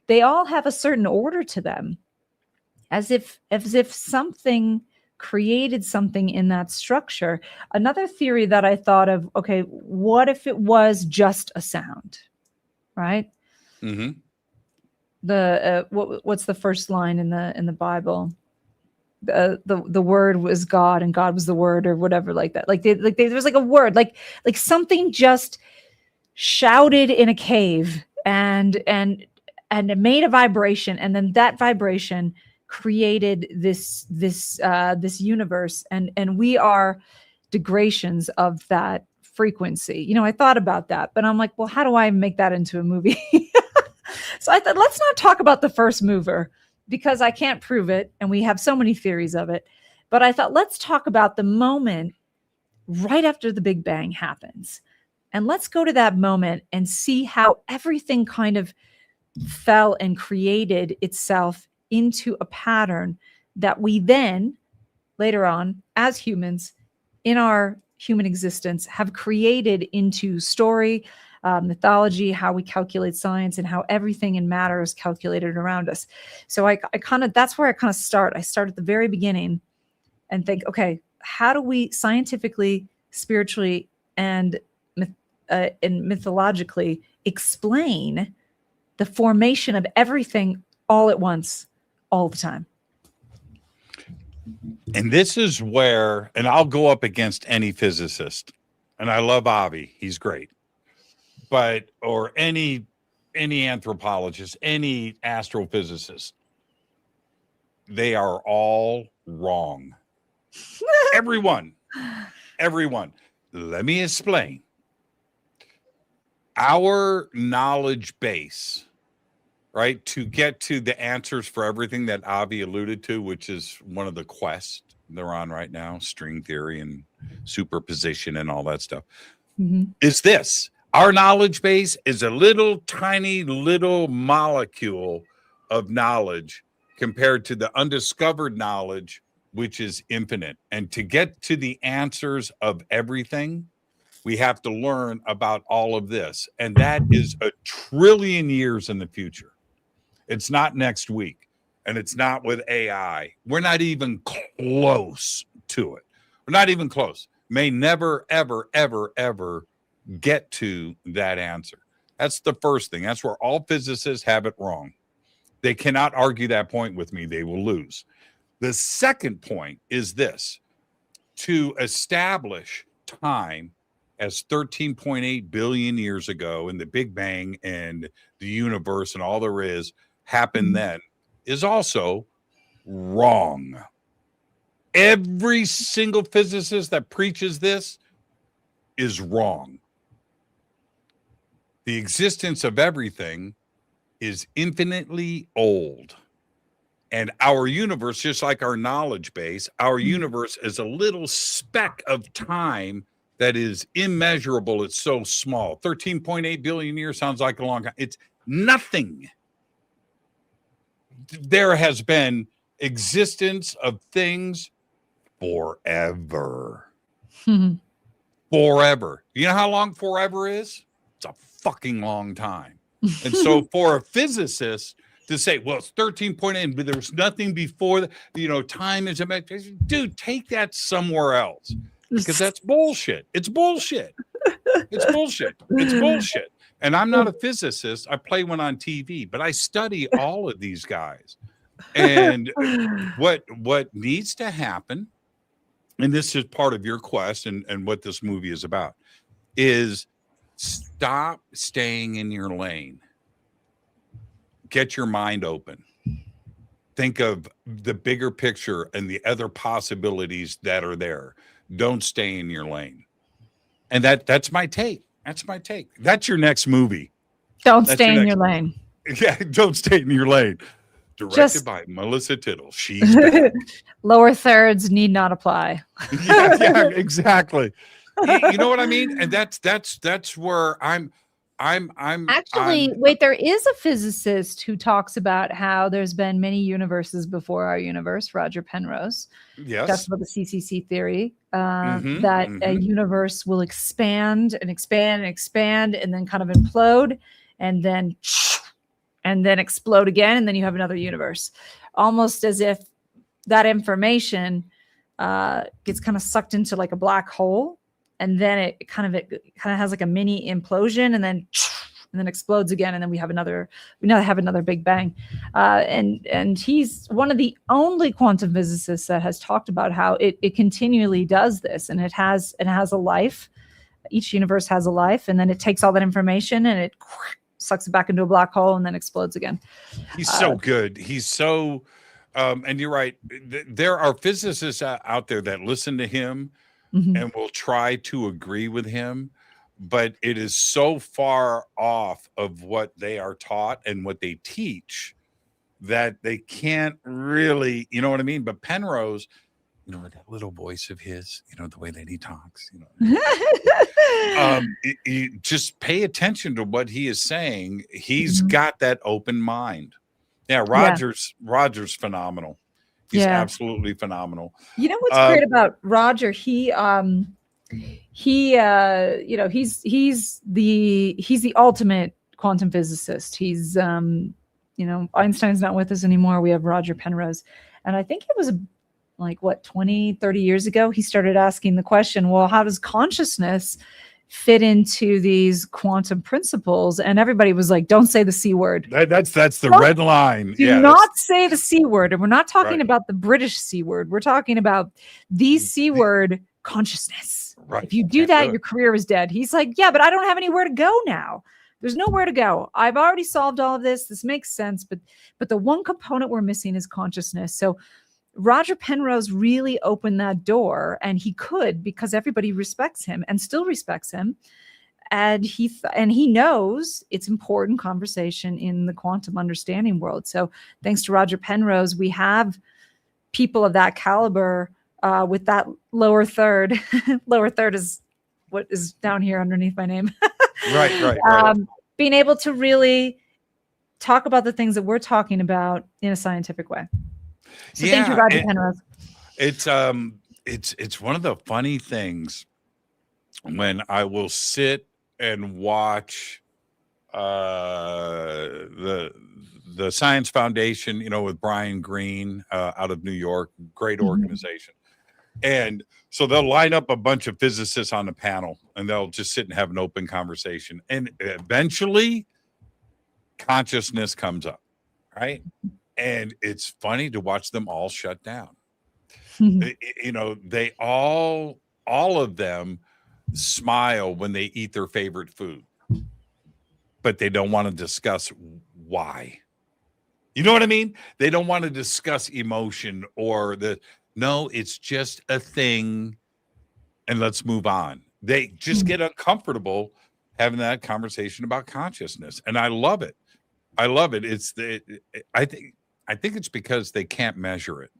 They all have a certain order to them, as if something created something in that structure. Another theory that I thought of, okay, what if it was just a sound, right? Mm-hmm. What's the first line in the Bible? The word was God and God was the word, or whatever, like that. There was like a word, like something just shouted in a cave and it made a vibration, and then that vibration created this universe, and we are degradations of that frequency. I thought about that, but I'm like, well, how do I make that into a movie? So I thought, let's not talk about the first mover, because I can't prove it, and we have so many theories of it. But I thought, let's talk about the moment right after the Big Bang happens. And let's go to that moment and see how everything kind of fell and created itself into a pattern that we then, later on, as humans, in our human existence, have created into story, mythology, how we calculate science, and how everything in matter is calculated around us. So that's where I kind of start. I start at the very beginning and think, okay, how do we scientifically, spiritually, and mythologically explain the formation of everything all at once, all the time? And this is where, and I'll go up against any physicist, and I love Avi, he's great, or any anthropologist, any astrophysicist, they are all wrong. Everyone. Let me explain. Our knowledge base, right, to get to the answers for everything that Avi alluded to, which is one of the quests they're on right now, string theory and superposition and all that stuff, is this. Our knowledge base is a little tiny little molecule of knowledge compared to the undiscovered knowledge, which is infinite. And to get to the answers of everything, we have to learn about all of this. And that is 1 trillion years in the future. It's not next week. And it's not with AI. We're not even close to it. We're not even close. May never, ever, ever, ever get to that answer. That's the first thing. That's where all physicists have it wrong. They cannot argue that point with me. They will lose. The second point is this: to establish time as 13.8 billion years ago, and the Big Bang and the universe and all there is happened then, is also wrong. Every single physicist that preaches this is wrong. The existence of everything is infinitely old. And our universe, just like our knowledge base, our universe is a little speck of time that is immeasurable. It's so small. 13.8 billion years sounds like a long time. It's nothing. There has been existence of things forever. Forever. You know how long forever is? It's a fucking long time. And so for a physicist to say, well, it's 13.8, but there's nothing before that, time is a dude, take that somewhere else, because that's bullshit. It's bullshit. It's bullshit. It's bullshit. And I'm not a physicist. I play one on TV, but I study all of these guys. And what needs to happen, and this is part of your quest and what this movie is about, is stop staying in your lane. Get your mind open. Think of the bigger picture and the other possibilities that are there. Don't stay in your lane. And that's my take. That's my take. That's your next movie. Don't stay in your lane. Yeah, don't stay in your lane. Directed Just- by Melissa Tittl. She's back. Lower thirds need not apply. Yeah, exactly. You know what I mean? And that's where I'm Actually, wait, there is a physicist who talks about how there's been many universes before our universe, Roger Penrose. yes. That's about the CCC theory, that a universe will expand and expand and expand and then kind of implode and then explode again. And then you have another universe, almost as if that information gets kind of sucked into like a black hole. And then it kind of has like a mini implosion and then explodes again. And then we have another big bang. And he's one of the only quantum physicists that has talked about how it continually does this. And it has a life. Each universe has a life. And then it takes all that information and it sucks it back into a black hole and then explodes again. He's so good. He's so, and you're right. There are physicists out there that listen to him and will try to agree with him, but it is so far off of what they are taught and what they teach that they can't really, you know what I mean? But Penrose, you know, that little voice of his, you know, the way that he talks, you know, you just pay attention to what he is saying. He's got that open mind. Yeah, Roger's phenomenal. He's absolutely phenomenal. You know what's great about Roger? He's the ultimate quantum physicist. He's Einstein's not with us anymore. We have Roger Penrose. And I think it was like 20, 30 years ago, he started asking the question, well, how does consciousness fit into these quantum principles? And everybody was like, don't say the C word. That's the red line. Do not say the C word. And we're not talking about the British C word. We're talking about the C word, consciousness. Right. If you do that, your career is dead. He's like, yeah, but I don't have anywhere to go now. There's nowhere to go. I've already solved all of this. This makes sense. But the one component we're missing is consciousness. So Roger Penrose really opened that door, and he could, because everybody respects him and still respects him. And he knows it's important conversation in the quantum understanding world. So thanks to Roger Penrose, we have people of that caliber with that lower third. Lower third is what is down here underneath my name. Right. Being able to really talk about the things that we're talking about in a scientific way. So thank you, Roger Penrose. It's one of the funny things when I will sit and watch the Science Foundation, you know, with Brian Greene out of New York, great organization. And so they'll line up a bunch of physicists on the panel and they'll just sit and have an open conversation. And eventually consciousness comes up, right? And it's funny to watch them all shut down. You know, they all of them smile when they eat their favorite food, but they don't want to discuss why. You know what I mean? They don't want to discuss emotion or no, it's just a thing and let's move on. They just get uncomfortable having that conversation about consciousness. And I love it. I think it's because they can't measure it.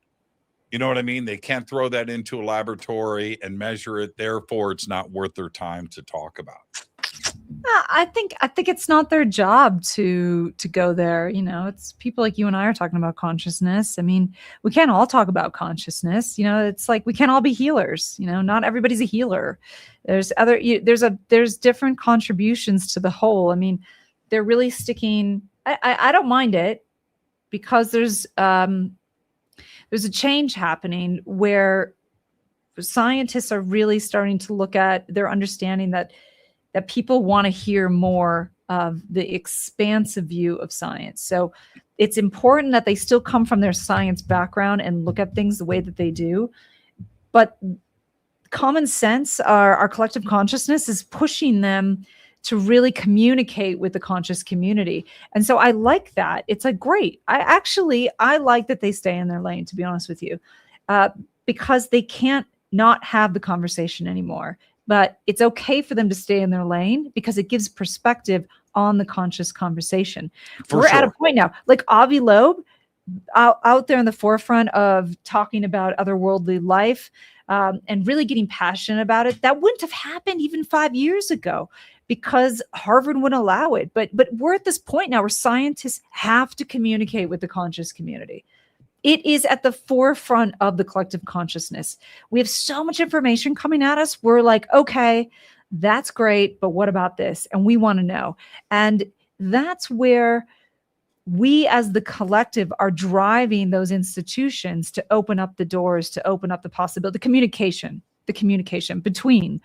You know what I mean? They can't throw that into a laboratory and measure it. Therefore, it's not worth their time to talk about. I think it's not their job to go there. You know, it's people like you and I are talking about consciousness. I mean, we can't all talk about consciousness. You know, it's like we can't all be healers. You know, not everybody's a healer. There's different contributions to the whole. I mean, they're really sticking. I don't mind it because there's a change happening where scientists are really starting to look at their understanding that people want to hear more of the expansive view of science. So it's important that they still come from their science background and look at things the way that they do. But common sense, our collective consciousness is pushing them to really communicate with the conscious community. And so I like that. It's a great, I like that they stay in their lane, to be honest with you, because they can't not have the conversation anymore. But it's okay for them to stay in their lane because it gives perspective on the conscious conversation. For We're at a sure. point now, like Avi Loeb, out there in the forefront of talking about otherworldly life, and really getting passionate about it. That wouldn't have happened even 5 years ago because Harvard wouldn't allow it. But we're at this point now where scientists have to communicate with the conscious community. It is at the forefront of the collective consciousness. We have so much information coming at us. We're like, okay, that's great, but what about this? And we want to know. And that's where we as the collective are driving those institutions to open up the doors, to open up the possibility, the communication between,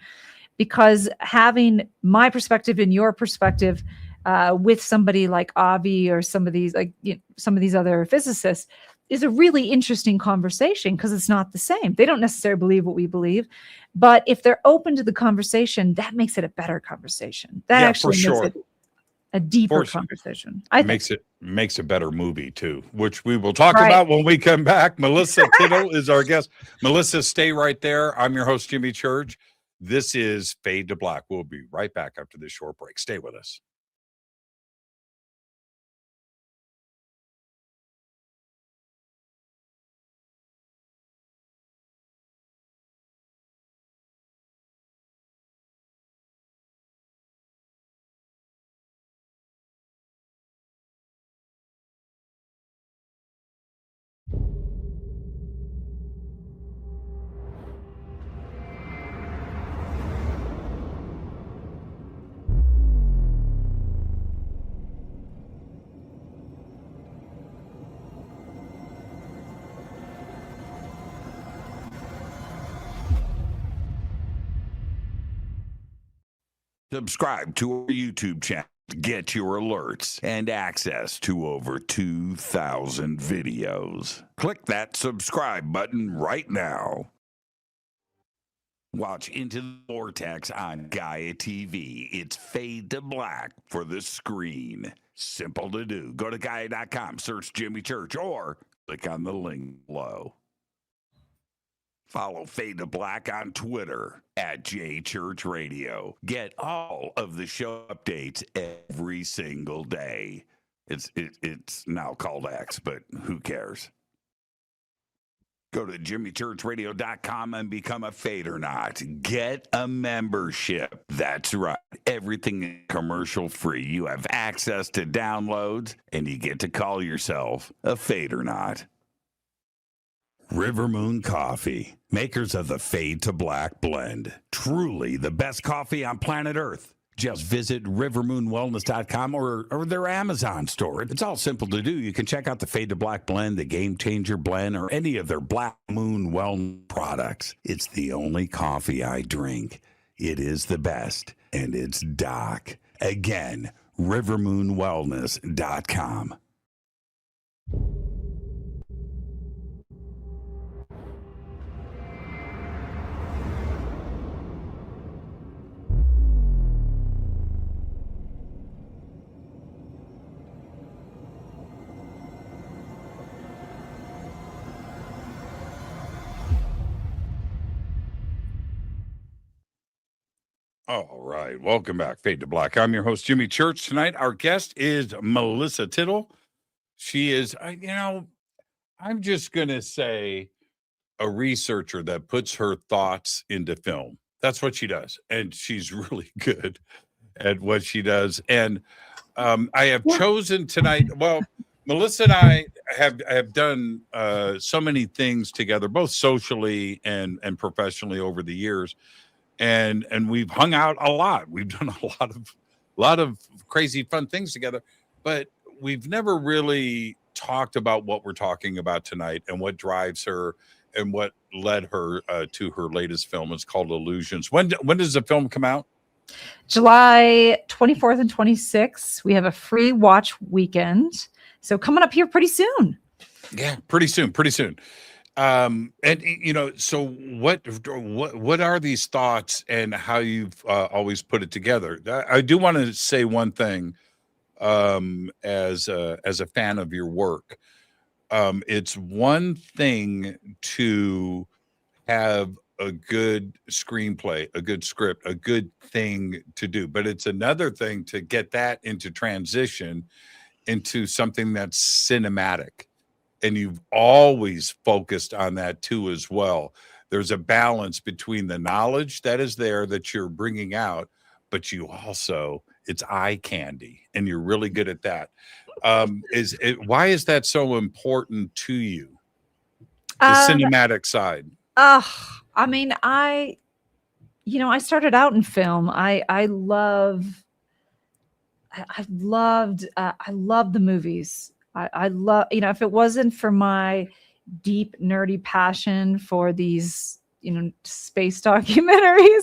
because having my perspective and your perspective with somebody like Avi or some of these other physicists is a really interesting conversation because it's not the same. They don't necessarily believe what we believe, but if they're open to the conversation, that makes it a better conversation. That actually makes it a deeper conversation. I think makes a better movie too, which we will talk about when we come back. Melissa Tittl is our guest. Melissa, stay right there. I'm your host, Jimmy Church. This is Fade to Black. We'll be right back after this short break. Stay with us. Subscribe to our YouTube channel to get your alerts and access to over 2,000 videos. Click that subscribe button right now. Watch Into the Vortex on GAIA TV. It's Fade to Black for the screen. Simple to do. Go to GAIA.com, search Jimmy Church, or click on the link below. Follow Fade to Black on Twitter at JChurchRadio. Get all of the show updates every single day. It's now called X, but who cares? Go to JimmyChurchRadio.com and become a Fadernaut. Get a membership. That's right. Everything is commercial free. You have access to downloads, and you get to call yourself a Fadernaut. River Moon Coffee, makers of the Fade to Black blend. Truly the best coffee on planet Earth. Just visit rivermoonwellness.com or their Amazon store. It's all simple to do. You can check out the Fade to Black blend, the Game Changer blend, or any of their Black Moon Wellness products. It's the only coffee I drink. It is the best, and it's Doc. Again, rivermoonwellness.com. All right. Welcome back. Fade to Black. I'm your host, Jimmy Church. Tonight, our guest is Melissa Tittl. She is, I'm just going to say a researcher that puts her thoughts into film. That's what she does. And she's really good at what she does. And I have chosen tonight, Melissa and I have done so many things together, both socially and professionally over the years. And we've hung out a lot. We've done a lot of crazy fun things together, but we've never really talked about what we're talking about tonight and what drives her and what led her to her latest film. It's called Illusions. When does the film come out? July 24th and 26th. We have a free watch weekend. So coming up here pretty soon. Yeah, pretty soon. So what are these thoughts and how you've always put it together? I do want to say one thing as a fan of your work. It's one thing to have a good screenplay, a good script, a good thing to do. But it's another thing to get that into transition into something that's cinematic. And you've always focused on that too as well. There's a balance between the knowledge that is there that you're bringing out, but you also, it's eye candy, and you're really good at that. Why is that so important to you? The cinematic side. I mean, I started out in film. I loved the movies. I love, if it wasn't for my deep nerdy passion for these, space documentaries.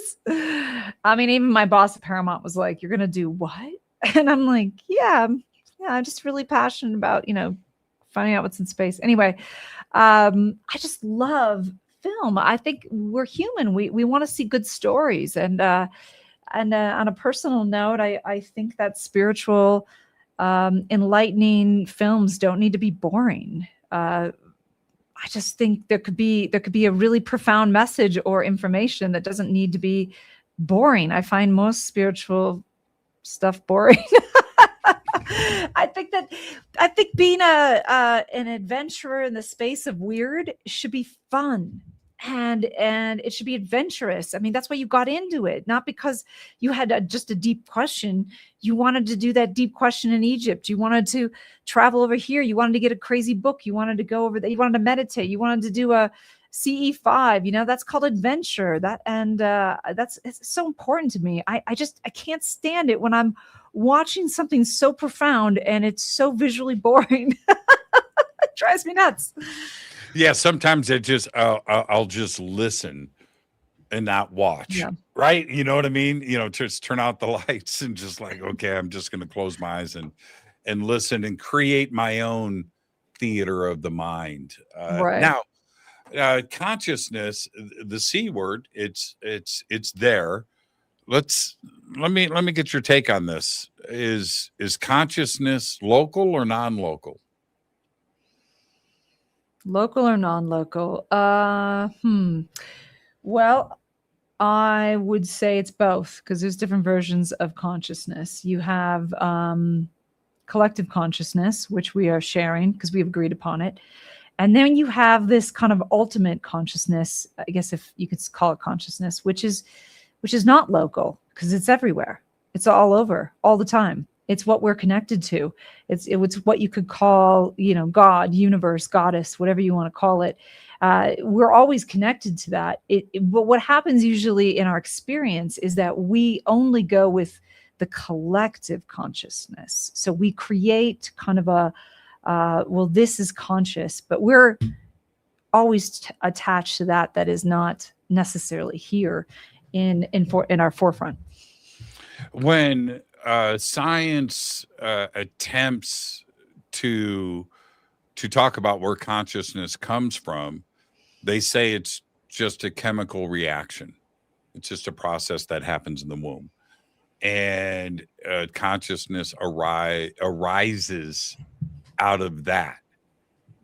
I mean, even my boss at Paramount was like, "You're going to do what?" And I'm like, yeah, I'm just really passionate about, finding out what's in space. Anyway, I just love film. I think we're human. We want to see good stories. And on a personal note, I think that spiritual, enlightening films don't need to be boring. I just think there could be a really profound message or information that doesn't need to be boring. I find most spiritual stuff boring. I think being an adventurer in the space of weird should be fun. And it should be adventurous. I mean, that's why you got into it, not because you had just a deep question. You wanted to do that deep question in Egypt. You wanted to travel over here. You wanted to get a crazy book. You wanted to go over there. You wanted to meditate. You wanted to do a CE5. That's called adventure. It's so important to me. I can't stand it when I'm watching something so profound and it's so visually boring. It drives me nuts. Yeah, sometimes I'll just listen and not watch. Yeah. Right? You know what I mean? Just turn out the lights and just like, okay, I'm just going to close my eyes and listen and create my own theater of the mind. Right. Now, consciousness, the C word, it's there. Let me get your take on this. Is consciousness local or non-local? Local or non-local? Well, I would say it's both, because there's different versions of consciousness. You have collective consciousness, which we are sharing because we have agreed upon it. And then you have this kind of ultimate consciousness, I guess if you could call it consciousness, which is not local because it's everywhere. It's all over all the time. It's what we're connected to. It's what you could call, God, universe, goddess, whatever you want to call it. We're always connected to that. But what happens usually in our experience is that we only go with the collective consciousness. So we create kind of this is conscious, but we're always attached to that is not necessarily here in our forefront. When science attempts to talk about where consciousness comes from, they say it's just a chemical reaction. It's just a process that happens in the womb, and consciousness arises out of that.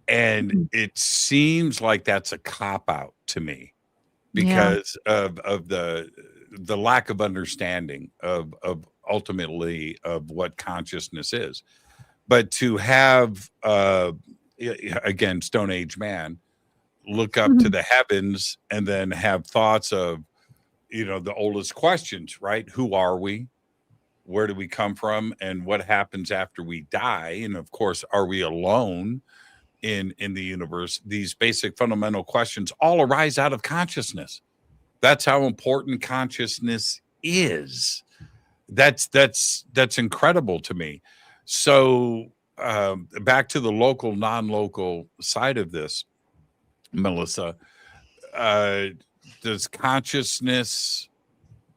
And it seems like that's a cop-out to me because of the lack of understanding of ultimately of what consciousness is. But to have again, Stone Age man look up to the heavens and then have thoughts of the oldest questions, right? Who are we? Where do we come from? And what happens after we die? And of course, are we alone in the universe? These basic fundamental questions all arise out of consciousness. That's how important consciousness is. That's incredible to me. So back to the local, non-local side of this, Melissa, does consciousness,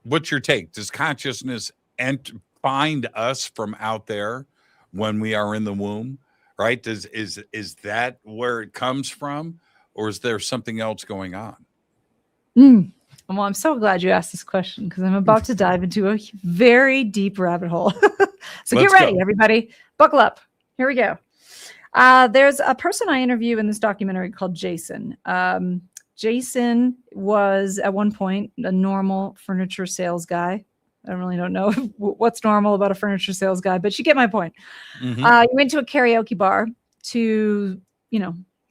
what's your take? Does consciousness find us from out there when we are in the womb, right? Is that where it comes from, or is there something else going on? Well, I'm so glad you asked this question because I'm about to dive into a very deep rabbit hole. So get ready, everybody. Buckle up. Here we go. There's a person I interview in this documentary called Jason. Jason was at one point a normal furniture sales guy. I don't know what's normal about a furniture sales guy, but you get my point. Mhm. You went to a karaoke bar to,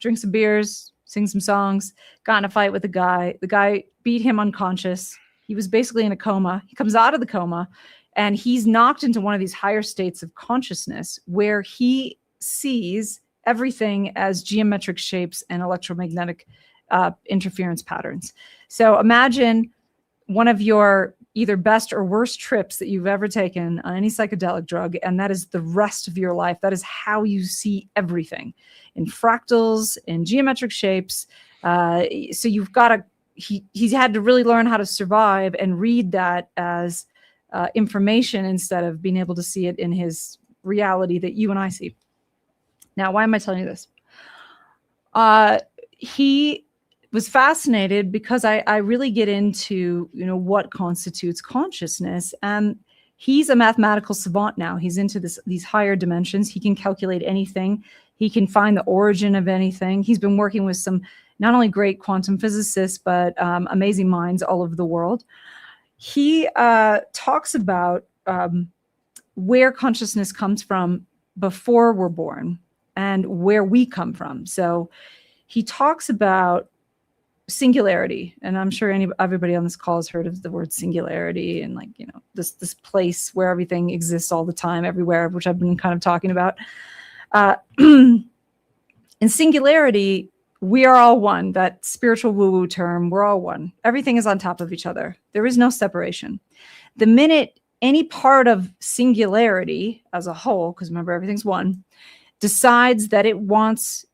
drink some beers, sing some songs, got in a fight with a guy. The guy beat him unconscious. He was basically in a coma. He comes out of the coma and he's knocked into one of these higher states of consciousness where he sees everything as geometric shapes and electromagnetic interference patterns. So imagine one of your either best or worst trips that you've ever taken on any psychedelic drug, and that is the rest of your life. That is how you see everything in fractals, in geometric shapes. So you've got to, he's had to really learn how to survive and read that as information instead of being able to see it in his reality that you and I see. Now, why am I telling you this? He was fascinated because I really get into, what constitutes consciousness. And he's a mathematical savant now. He's into these higher dimensions. He can calculate anything. He can find the origin of anything. He's been working with some not only great quantum physicists, but amazing minds all over the world. He talks about where consciousness comes from before we're born and where we come from. So he talks about singularity, and I'm sure everybody on this call has heard of the word singularity and this place where everything exists all the time, everywhere, which I've been kind of talking about. In singularity, we are all one. That spiritual woo-woo term, we're all one. Everything is on top of each other. There is no separation. The minute any part of singularity as a whole, because remember everything's one, decides that it makes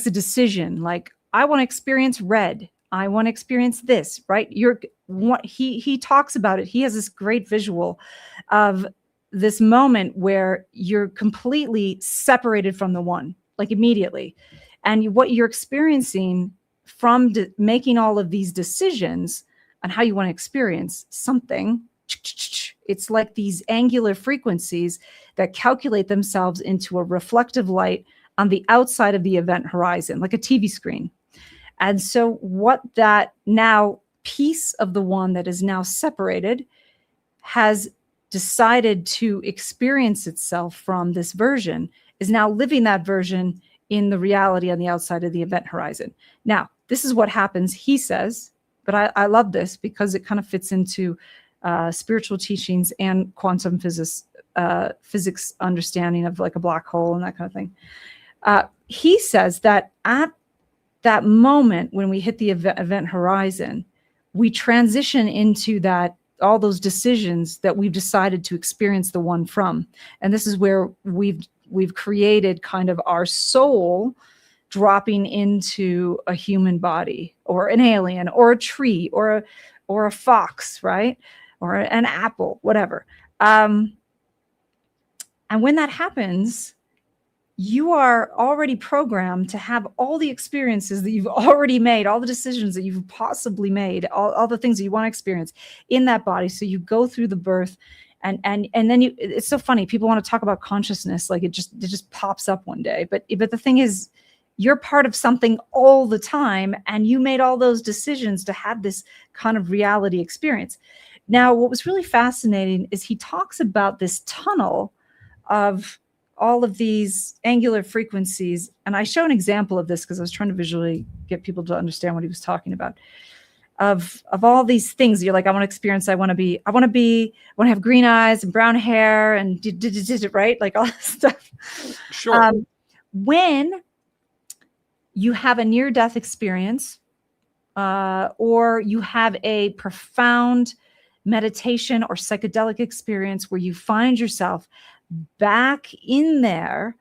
a decision like, I want to experience red. I want to experience this, right? He talks about it. He has this great visual of this moment where you're completely separated from the one, like immediately. And what you're experiencing from making all of these decisions on how you want to experience something, it's like these angular frequencies that calculate themselves into a reflective light on the outside of the event horizon, like a TV screen. And so what that now piece of the one that is now separated has decided to experience itself from this version is now living that version in the reality on the outside of the event horizon. Now, this is what happens, he says, but I love this because it kind of fits into spiritual teachings and quantum physics understanding of like a black hole and that kind of thing. He says that at that moment when we hit the event horizon, we transition into that, all those decisions that we've decided to experience the one from. And this is where we've created kind of our soul dropping into a human body or an alien or a tree or a fox, right? Or an apple, whatever. And when that happens, you are already programmed to have all the experiences that you've already made, all the decisions that you've possibly made, all the things that you want to experience in that body. So you go through the birth and then it's so funny. People want to talk about consciousness. Like it just pops up one day. But the thing is, you're part of something all the time. And you made all those decisions to have this kind of reality experience. Now, what was really fascinating is he talks about this tunnel of all of these angular frequencies. And I show an example of this because I was trying to visually get people to understand what he was talking about. Of all these things, you're like, I want to experience, I want to have green eyes and brown hair and right? Like all this stuff. Sure. When you have a near-death experience or you have a profound meditation or psychedelic experience where you find yourself back in there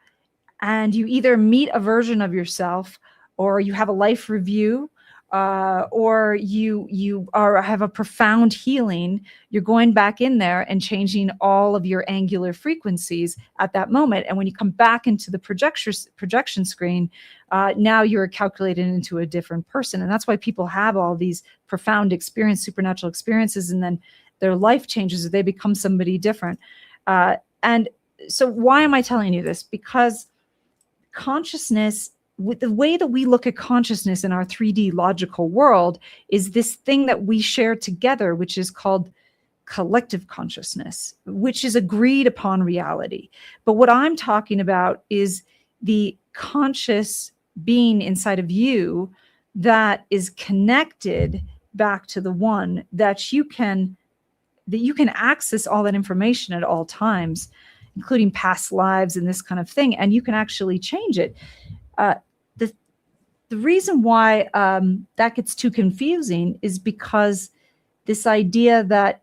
and you either meet a version of yourself or you have a life review or you have a profound healing, you're going back in there and changing all of your angular frequencies at that moment. And when you come back into the projection screen, now you're calculated into a different person. And that's why people have all these profound supernatural experiences, and then their life changes or they become somebody different. And so why am I telling you this? Because consciousness with the way that we look at consciousness in our 3D logical world is this thing that we share together, which is called collective consciousness, which is agreed upon reality. But what I'm talking about is the conscious being inside of you that is connected back to the one, that you can access all that information at all times, including past lives and this kind of thing, and you can actually change it. The reason why that gets too confusing is because this idea that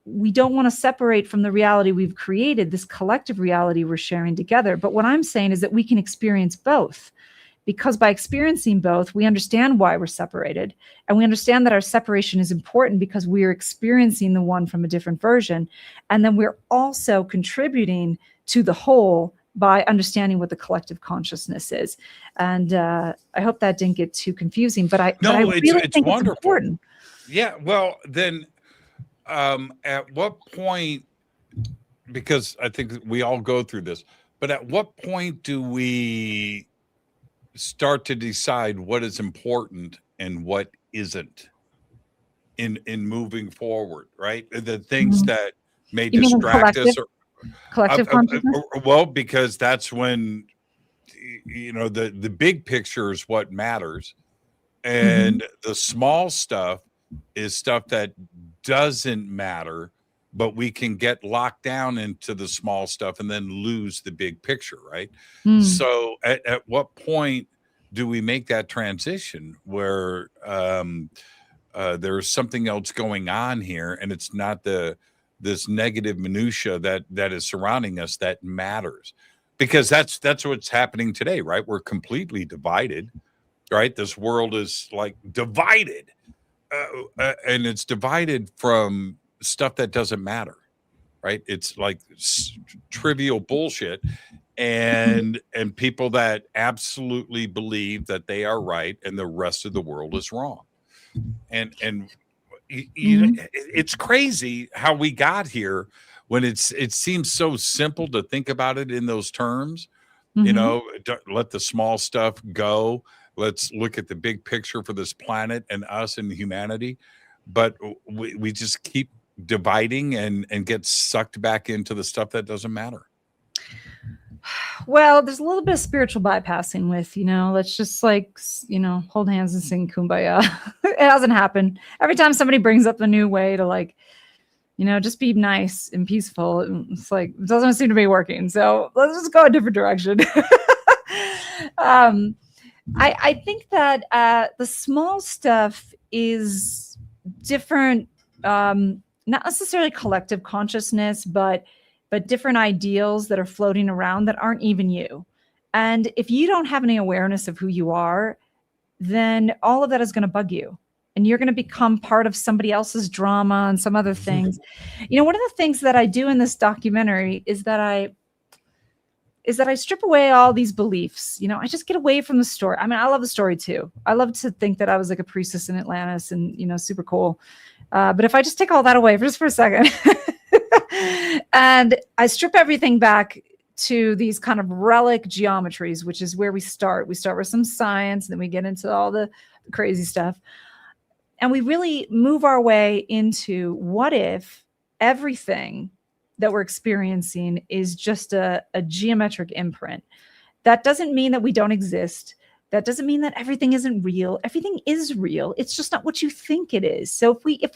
we don't want to separate from the reality we've created, this collective reality we're sharing together. But what I'm saying is that we can experience both, because by experiencing both, we understand why we're separated. And we understand that our separation is important because we're experiencing the one from a different version. And then we're also contributing to the whole by understanding what the collective consciousness is. And I hope that didn't get too confusing, but I really think wonderful. it's important. Yeah, well, then at what point, because I think we all go through this, but at what point do we start to decide what is important and what isn't in moving forward, right? The things that may distract us, or collective consciousness? Well, because that's when, you know, the big picture is what matters, and the small stuff is stuff that doesn't matter, but we can get locked down into the small stuff and then lose the big picture, right? So at what point do we make that transition where there's something else going on here, and it's not this negative minutia that is surrounding us that matters? Because that's what's happening today, right? We're completely divided, right? This world is like divided, and it's divided from stuff that doesn't matter, right? It's like trivial bullshit, and people that absolutely believe that they are right and the rest of the world is wrong. And it's crazy how we got here when it seems so simple to think about it in those terms. You know, let the small stuff go. Let's look at the big picture for this planet and us and humanity. But we just keep dividing and get sucked back into the stuff that doesn't matter. Well, there's a little bit of spiritual bypassing with, you know, let's just like, you know, hold hands and sing Kumbaya. It hasn't happened. Every time somebody brings up a new way to, like, you know, just be nice and peaceful, it's like, it doesn't seem to be working. So let's just go a different direction. I think that the small stuff is different, not necessarily collective consciousness, but different ideals that are floating around that aren't even you. And if you don't have any awareness of who you are, then all of that is going to bug you. And you're going to become part of somebody else's drama and some other things. You know, one of the things that I do in this documentary is that I strip away all these beliefs. You know, I just get away from the story. I mean, I love the story too. I love to think that I was like a priestess in Atlantis and, you know, super cool. But if I just take all that away just for a second, and I strip everything back to these kind of relic geometries, which is where we start. We start with some science, and then we get into all the crazy stuff. And we really move our way into what if everything that we're experiencing is just a geometric imprint. That doesn't mean that we don't exist. That doesn't mean that everything isn't real. Everything is real. It's just not what you think it is. So if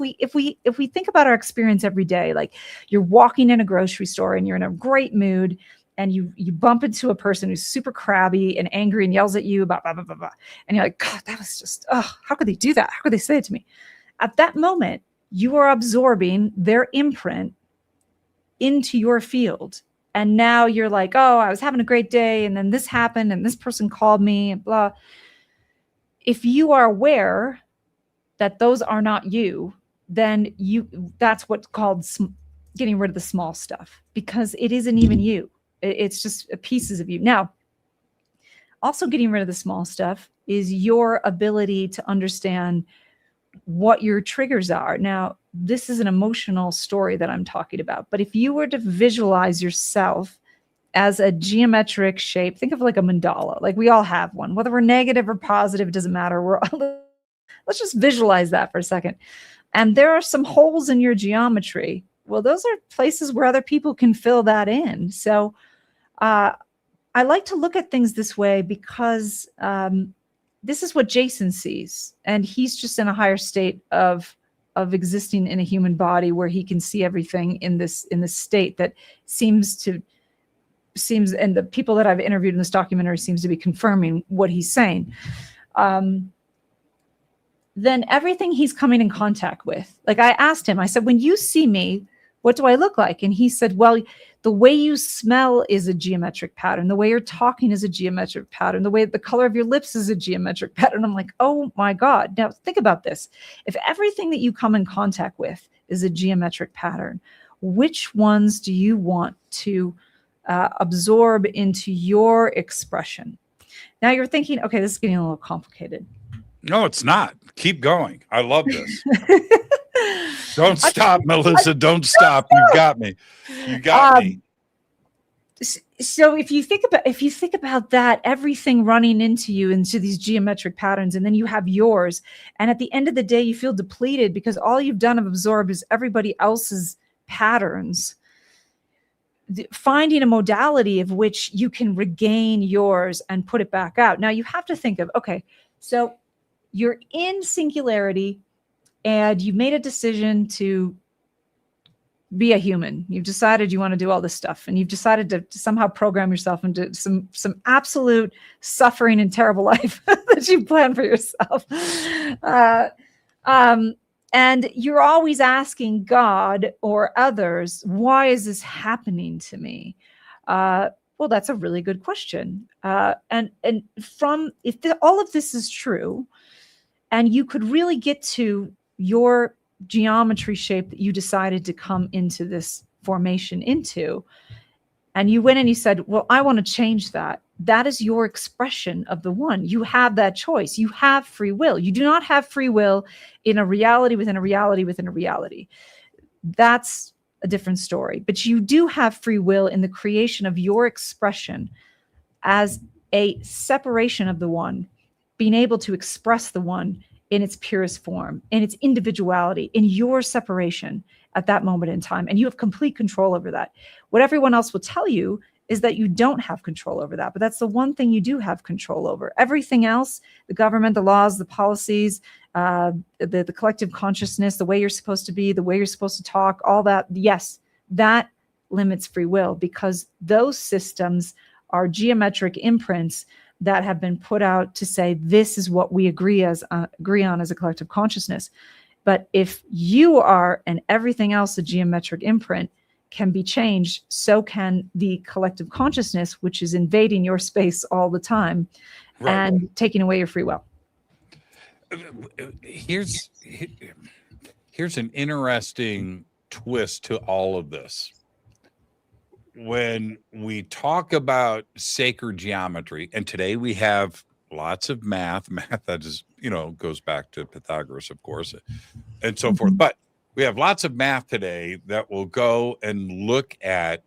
we think about our experience every day, like you're walking in a grocery store and you're in a great mood, and you bump into a person who's super crabby and angry and yells at you about blah, blah, blah, blah. And you're like, God, that was just, how could they do that? How could they say it to me? At that moment, you are absorbing their imprint into your field. And now you're like, oh, I was having a great day, and then this happened, and this person called me, and blah. If you are aware that those are not you, then that's what's called getting rid of the small stuff, because it isn't even you. It's just pieces of you. Now, also getting rid of the small stuff is your ability to understand what your triggers are. Now, this is an emotional story that I'm talking about, but if you were to visualize yourself as a geometric shape. Think of like a mandala. Like we all have one, whether we're negative or positive, it doesn't matter. We're all, let's just visualize that for a second. And there are some holes in your geometry. Well, those are places where other people can fill that in. So I like to look at things this way because this is what Jason sees. And he's just in a higher state of existing in a human body where he can see everything in this state that seems, and the people that I've interviewed in this documentary seems to be confirming what he's saying. Then everything he's coming in contact with, like I asked him, I said, when you see me, what do I look like? And he said, well, the way you smell is a geometric pattern. The way you're talking is a geometric pattern. The way the color of your lips is a geometric pattern. I'm like, oh my God. Now think about this. If everything that you come in contact with is a geometric pattern, which ones do you want to absorb into your expression? Now you're thinking, okay, this is getting a little complicated. No, it's not. Keep going. I love this. Don't stop, Melissa. Don't stop. You got me. You got me. So if you think about that, everything running into these geometric patterns, and then you have yours, and at the end of the day, you feel depleted because all you've done and absorbed is everybody else's patterns. Finding a modality of which you can regain yours and put it back out. Now you have to think of, okay, so you're in singularity and you've made a decision to be a human. You've decided you want to do all this stuff, and you've decided to somehow program yourself into some absolute suffering and terrible life that you planned for yourself. And you're always asking God or others, why is this happening to me? Well, that's a really good question. And if all of this is true, and you could really get to your geometry shape that you decided to come into this formation into, and you went and you said, well, I want to change that. That is your expression of the one. You have that choice. You have free will. You do not have free will in a reality within a reality within a reality. That's a different story. But you do have free will in the creation of your expression as a separation of the one, being able to express the one in its purest form, in its individuality, in your separation at that moment in time. And you have complete control over that. What everyone else will tell you is that you don't have control over that. But that's the one thing you do have control over. Everything else, the government, the laws, the policies, the collective consciousness, the way you're supposed to be, the way you're supposed to talk, all that, yes, that limits free will, because those systems are geometric imprints that have been put out to say, this is what we agree on as a collective consciousness. But if you are, and everything else, a geometric imprint, can be changed, so can the collective consciousness, which is invading your space all the time, right, and taking away your free will. Here's an interesting twist to all of this. When we talk about sacred geometry, and today we have lots of math that is, goes back to Pythagoras, of course, and so forth. But we have lots of math today that will go and look at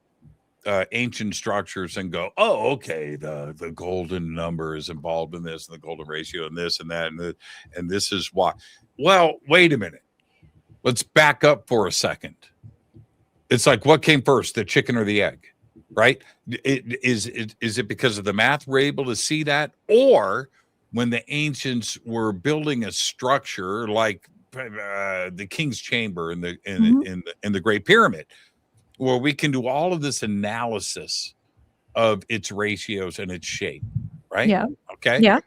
ancient structures and go, oh, okay, the golden number is involved in this, and the golden ratio, and this and that, and this is why. Well, wait a minute. Let's back up for a second. It's like, what came first, the chicken or the egg, right? Is it because of the math we're able to see that? Or when the ancients were building a structure like the King's Chamber in the Great Pyramid, where we can do all of this analysis of its ratios and its shape, right? Yeah. Okay. Yeah.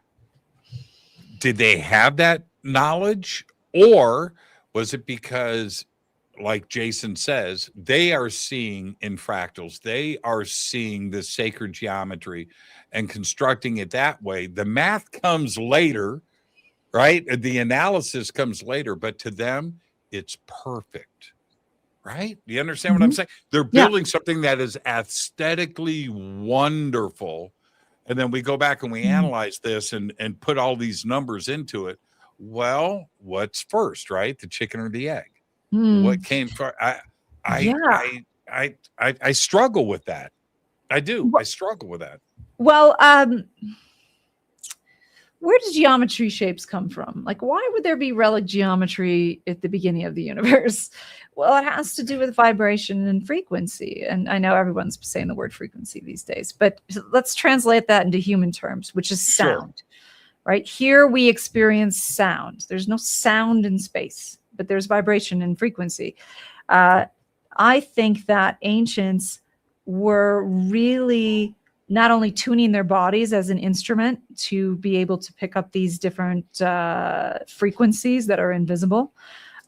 Did they have that knowledge, or was it because, like Jason says, they are seeing in fractals, they are seeing the sacred geometry and constructing it that way? The math comes later, right? The analysis comes later, but to them, it's perfect, right? Do you understand what I'm saying? They're building something that is aesthetically wonderful. And then we go back and we analyze this and put all these numbers into it. Well, what's first, right? The chicken or the egg? What came first? I struggle with that. I do. I struggle with that. Well, where does geometry shapes come from? Like, why would there be relic geometry at the beginning of the universe? Well, it has to do with vibration and frequency. And I know everyone's saying the word frequency these days, but let's translate that into human terms, which is sound, right? Here we experience sound. There's no sound in space, but there's vibration and frequency. I think that ancients were really not only tuning their bodies as an instrument to be able to pick up these different frequencies that are invisible,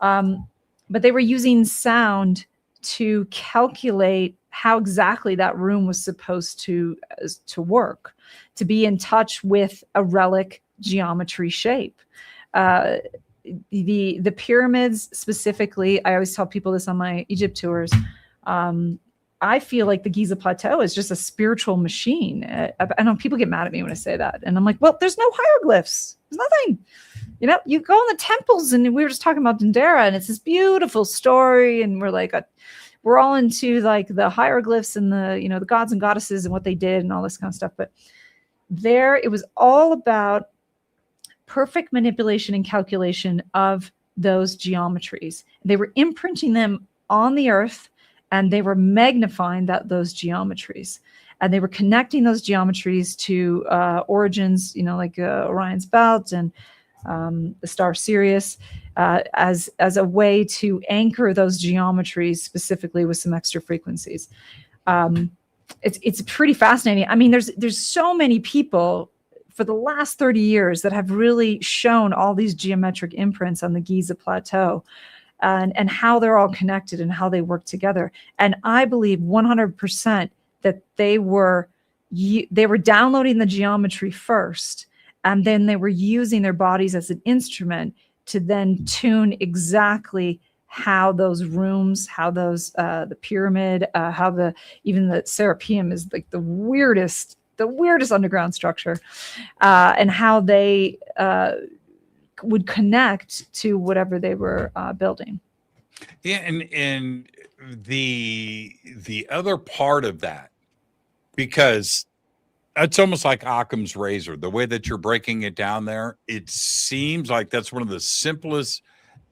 but they were using sound to calculate how exactly that room was supposed to work, to be in touch with a relic geometry shape. The pyramids specifically, I always tell people this on my Egypt tours, I feel like the Giza Plateau is just a spiritual machine. I know people get mad at me when I say that. And I'm like, well, there's no hieroglyphs. There's nothing. You know, you go in the temples, and we were just talking about Dendera, and it's this beautiful story. And we're like, we're all into like the hieroglyphs and the, you know, the gods and goddesses and what they did and all this kind of stuff. But there, it was all about perfect manipulation and calculation of those geometries. They were imprinting them on the earth, and they were magnifying those geometries, and they were connecting those geometries to origins, you know, like Orion's belt and the star Sirius, as a way to anchor those geometries specifically with some extra frequencies. It's pretty fascinating. I mean, there's so many people for the last 30 years that have really shown all these geometric imprints on the Giza Plateau. And how they're all connected and how they work together. And I believe 100% that they were downloading the geometry first, and then they were using their bodies as an instrument to then tune exactly how those rooms, how those the pyramid, how even the Serapeum is like the weirdest underground structure, and how they would connect to whatever they were building. Yeah, and the other part of that, because it's almost like Occam's razor, the way that you're breaking it down there, it seems like that's one of the simplest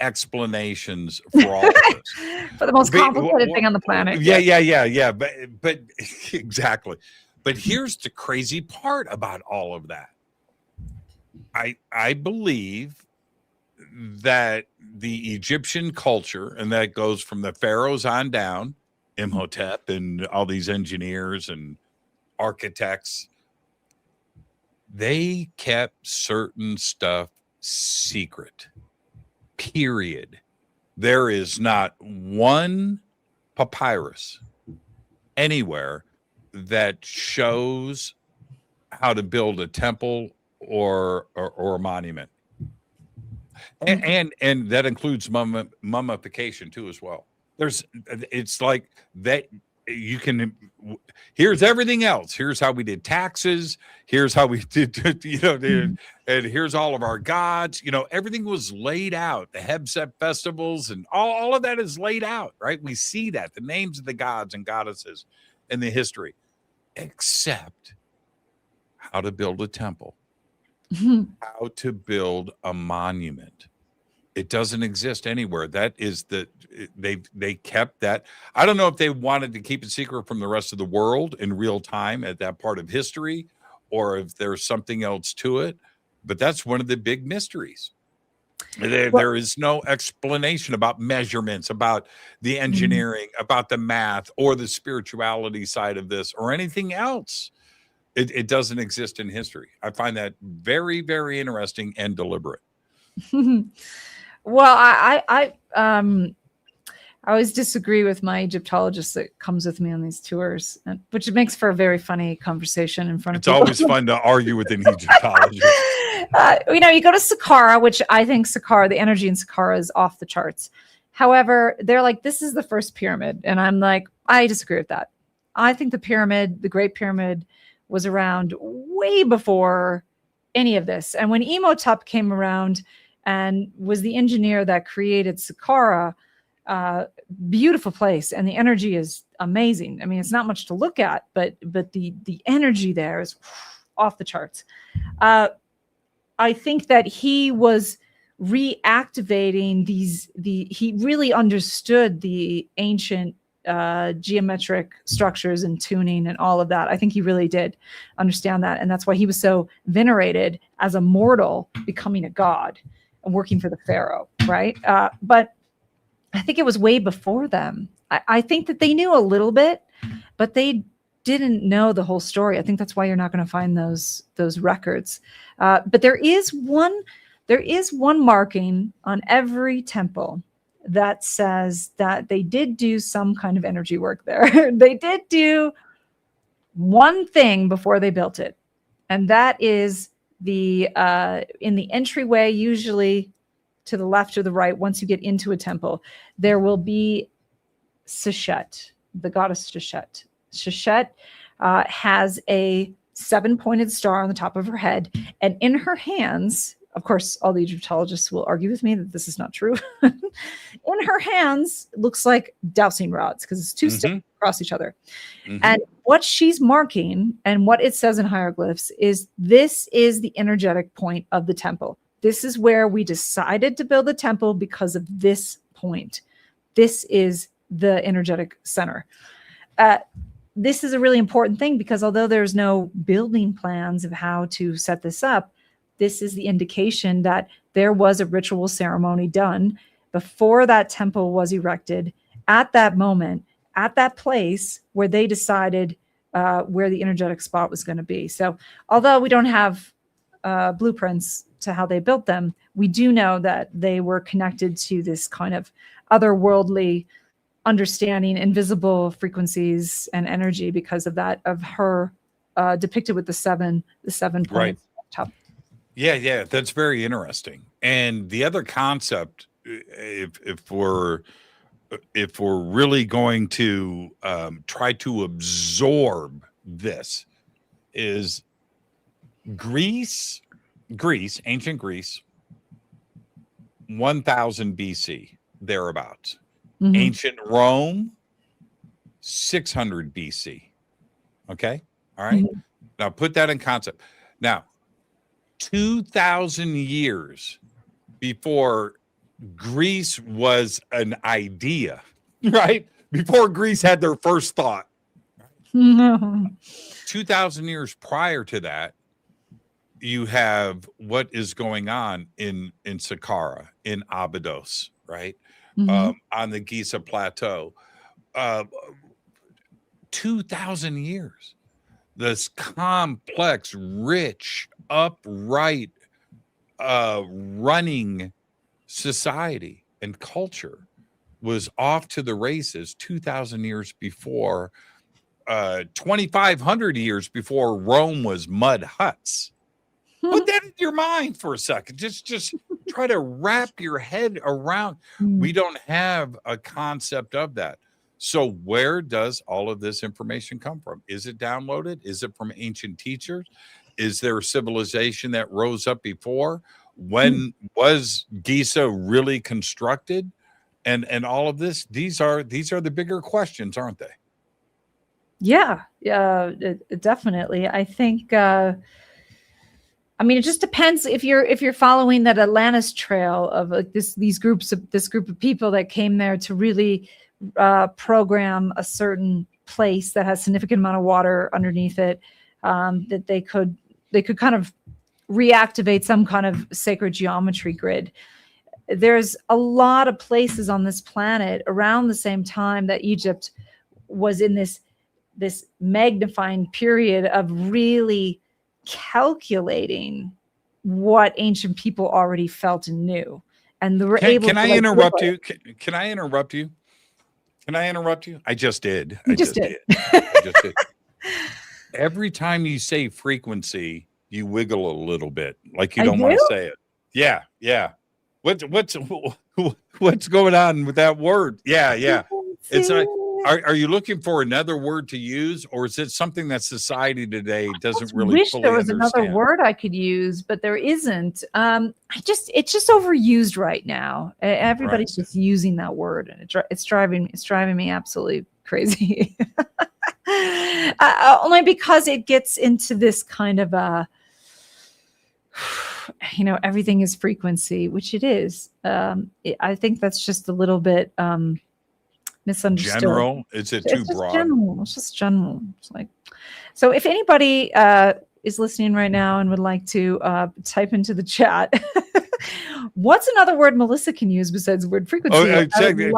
explanations for all of this. For the most complicated thing on the planet. Yeah. But exactly. But here's the crazy part about all of that. I believe that the Egyptian culture, and that goes from the pharaohs on down, Imhotep and all these engineers and architects, they kept certain stuff secret, period. There is not one papyrus anywhere that shows how to build a temple or a monument, and that includes mummification too as well. It's like that you can. Here's everything else. Here's how we did taxes. Here's how we did, and here's all of our gods. Everything was laid out. The Hebsep festivals and all of that is laid out, right? We see that, the names of the gods and goddesses in the history, except how to build a temple. How to build a monument. It doesn't exist anywhere. That is they kept that. I don't know if they wanted to keep it secret from the rest of the world in real time at that part of history, or if there's something else to it, but that's one of the big mysteries. There is no explanation about measurements, about the engineering, about the math, or the spirituality side of this, or anything else. It doesn't exist in history. I find that very, very interesting and deliberate. Well, I always disagree with my Egyptologist that comes with me on these tours, which makes for a very funny conversation in front of people. It's always fun to argue with an Egyptologist. You go to Saqqara, which I think the energy in Saqqara is off the charts. However, they're like, this is the first pyramid. And I'm like, I disagree with that. I think the Great Pyramid, was around way before any of this. And when Imhotep came around and was the engineer that created Saqqara, Beautiful place, and the energy is amazing. I mean, it's not much to look at, but the energy there is off the charts. I think that he was reactivating he really understood the ancient geometric structures and tuning and all of that. I think he really did understand that, and that's why he was so venerated as a mortal, becoming a god and working for the pharaoh, right? But I think it was way before them. I think that they knew a little bit, but they didn't know the whole story. I think that's why you're not going to find those records. But there is one marking on every temple that says that they did do some kind of energy work there. They did do one thing before they built it, and that is in the entryway, usually to the left or the right, once you get into a temple, there will be Seshet, the goddess Seshet. Seshet has a 7-pointed star on the top of her head, and in her hands, of course, all the Egyptologists will argue with me that this is not true. In her hands, it looks like dowsing rods because it's two sticks across each other. And what she's marking and what it says in hieroglyphs is this is the energetic point of the temple. This is where we decided to build the temple because of this point. This is the energetic center. This is a really important thing because although there's no building plans of how to set this up, this is the indication that there was a ritual ceremony done before that temple was erected at that moment, at that place where they decided where the energetic spot was going to be. So although we don't have blueprints to how they built them, we do know that they were connected to this kind of otherworldly understanding, invisible frequencies and energy because of that, of her depicted with the seven points right. top. Yeah, that's very interesting. And the other concept, if we're really going to try to absorb this, is Greece, ancient Greece, 1000 BC, thereabouts. Ancient Rome, 600 BC. Okay. All right. Now put that in concept. Now, 2,000 years before Greece was an idea, right? Before Greece had their first thought. 2,000 years prior to that, you have what is going on in Saqqara, in Abydos, right? On the Giza Plateau. 2,000 years. This complex, rich, upright, running society and culture was off to the races 2,000 years before, 2,500 years before Rome was mud huts. Put that in your mind for a second. Just try to wrap your head around. We don't have a concept of that. So where does all of this information come from? Is it downloaded? Is it from ancient teachers? Is there a civilization that rose up before? When was Giza really constructed? And all of this, these are the bigger questions, aren't they? Yeah, definitely. I think I mean, it just depends if you're following that Atlantis trail of like this group of people that came there to really program a certain place that has significant amount of water underneath it, that they could kind of reactivate some kind of sacred geometry grid. There's a lot of places on this planet around the same time that Egypt was in this magnifying period of really calculating what ancient people already felt and knew, and they were able. Can I interrupt you? Can I interrupt you? Can I interrupt you? I just did. I just did. Every time you say frequency, you wiggle a little bit, like you don't want to say it. Yeah. What's going on with that word? Yeah. It's like are you looking for another word to use, or is it something that society today doesn't really wish fully there was understand? another word I could use, but there isn't. It's just overused right now. Everybody's just using that word, and it's driving me absolutely crazy. Only because it gets into this kind of everything is frequency, which it is. I think that's just a little bit misunderstood. General? Is it too broad? It's just general. It's like, so if anybody is listening right now and would like to type into the chat, what's another word Melissa can use besides word frequency?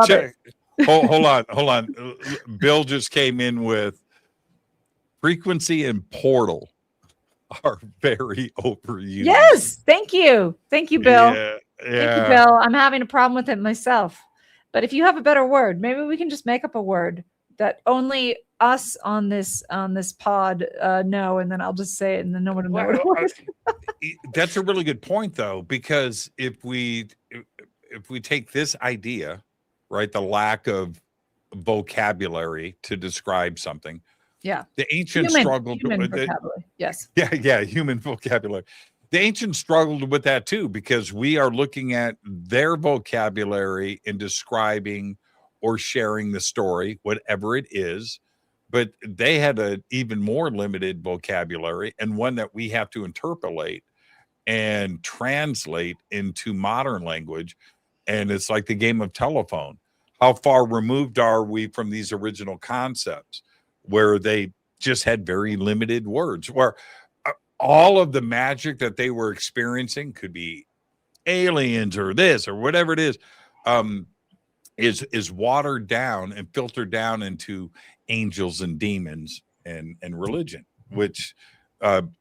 Check. Hold on. Bill just came in with frequency and portal are very overused. Yes, thank you, Bill. Yeah. Thank you, Bill. I'm having a problem with it myself. But if you have a better word, maybe we can just make up a word that only us on this pod know, and then I'll just say it, and then no one will know what it is. That's a really good point, though, because if we take this idea, right, the lack of vocabulary to describe something. Yeah. The ancients struggled with vocabulary. Yes. Yeah, human vocabulary. The ancients struggled with that too, because we are looking at their vocabulary in describing or sharing the story, whatever it is. But they had an even more limited vocabulary, and one that we have to interpolate and translate into modern language. And it's like the game of telephone. How far removed are we from these original concepts where they just had very limited words, where all of the magic that they were experiencing could be aliens or this or whatever it is watered down and filtered down into angels and demons and religion, which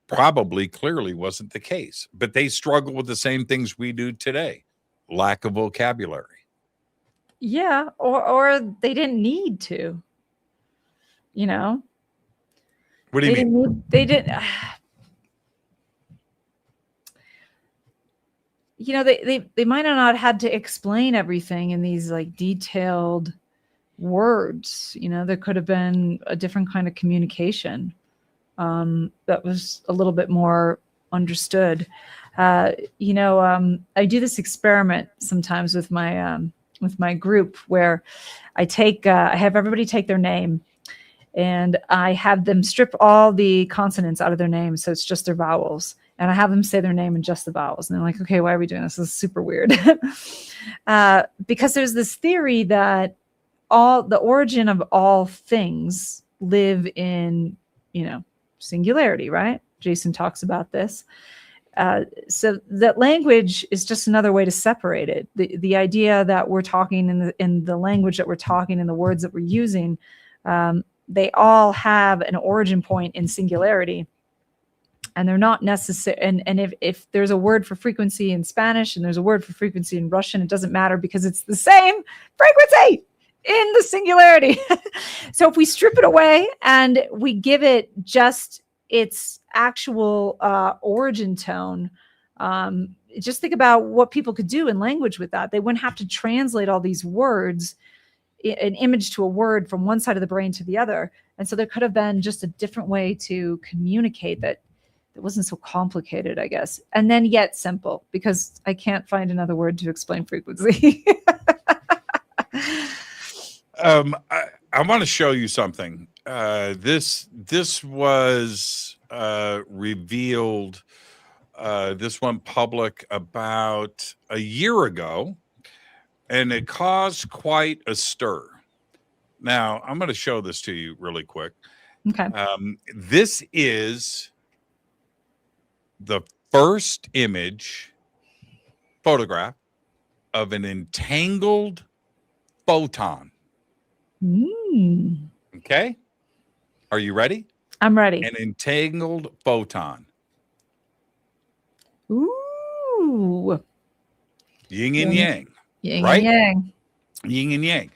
probably clearly wasn't the case. But they struggle with the same things we do today. Lack of vocabulary. Yeah, or they didn't need to. What do you mean? They didn't. They might have not had to explain everything in these like detailed words. There could have been a different kind of communication that was a little bit more understood. I do this experiment sometimes with my group where I have everybody take their name, and I have them strip all the consonants out of their name, so it's just their vowels. And I have them say their name in just the vowels. And they're like, okay, why are we doing this? This is super weird. Because there's this theory that the origin of all things live in, singularity, right? Jason talks about this. So that language is just another way to separate it. The idea that we're talking in the language that we're talking, in the words that we're using, they all have an origin point in singularity. And they're not necessary. And if there's a word for frequency in Spanish and there's a word for frequency in Russian, it doesn't matter because it's the same frequency in the singularity. So if we strip it away and we give it just its actual origin tone, just think about what people could do in language with that. They wouldn't have to translate all these words, an image to a word from one side of the brain to the other. And so there could have been just a different way to communicate that. It wasn't so complicated, I guess. And then yet simple, because I can't find another word to explain frequency. I want to show you something. This was revealed. This went public about a year ago, and it caused quite a stir. Now, I'm going to show this to you really quick. Okay. This is the first photograph of an entangled photon. Okay. Are you ready? I'm ready. An entangled photon. Ooh. Yin and yang. Yin right? and yang. Yin and yang.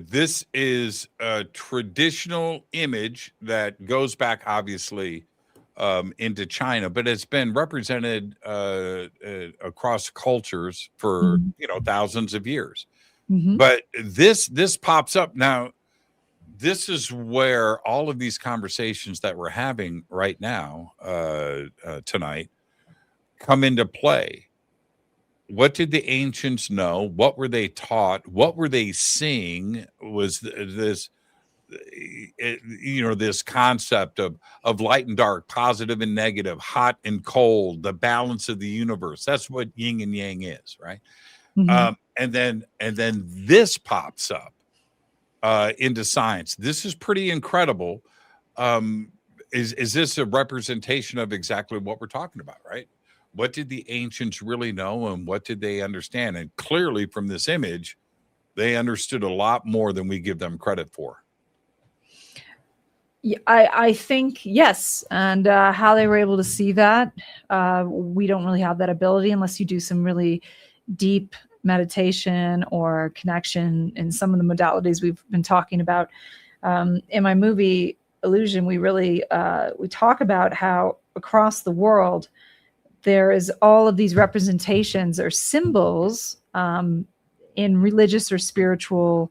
This is a traditional image that goes back, obviously, into China, but it's been represented across cultures for thousands of years. Mm-hmm. But this pops up now. this is where all of these conversations that we're having right now, tonight, come into play. What did the ancients know? What were they taught? What were they seeing? Was this, this concept of light and dark, positive and negative, hot and cold, the balance of the universe? That's what yin and yang is, right? Mhm. And then this pops up into science. This is pretty incredible. Is this a representation of exactly what we're talking about, right? What did the ancients really know, and what did they understand? And clearly from this image, they understood a lot more than we give them credit for. Yeah, I think yes, and how they were able to see that, we don't really have that ability unless you do some really deep meditation or connection in some of the modalities we've been talking about. In my movie Illusion, we really we talk about how across the world there is all of these representations or symbols in religious or spiritual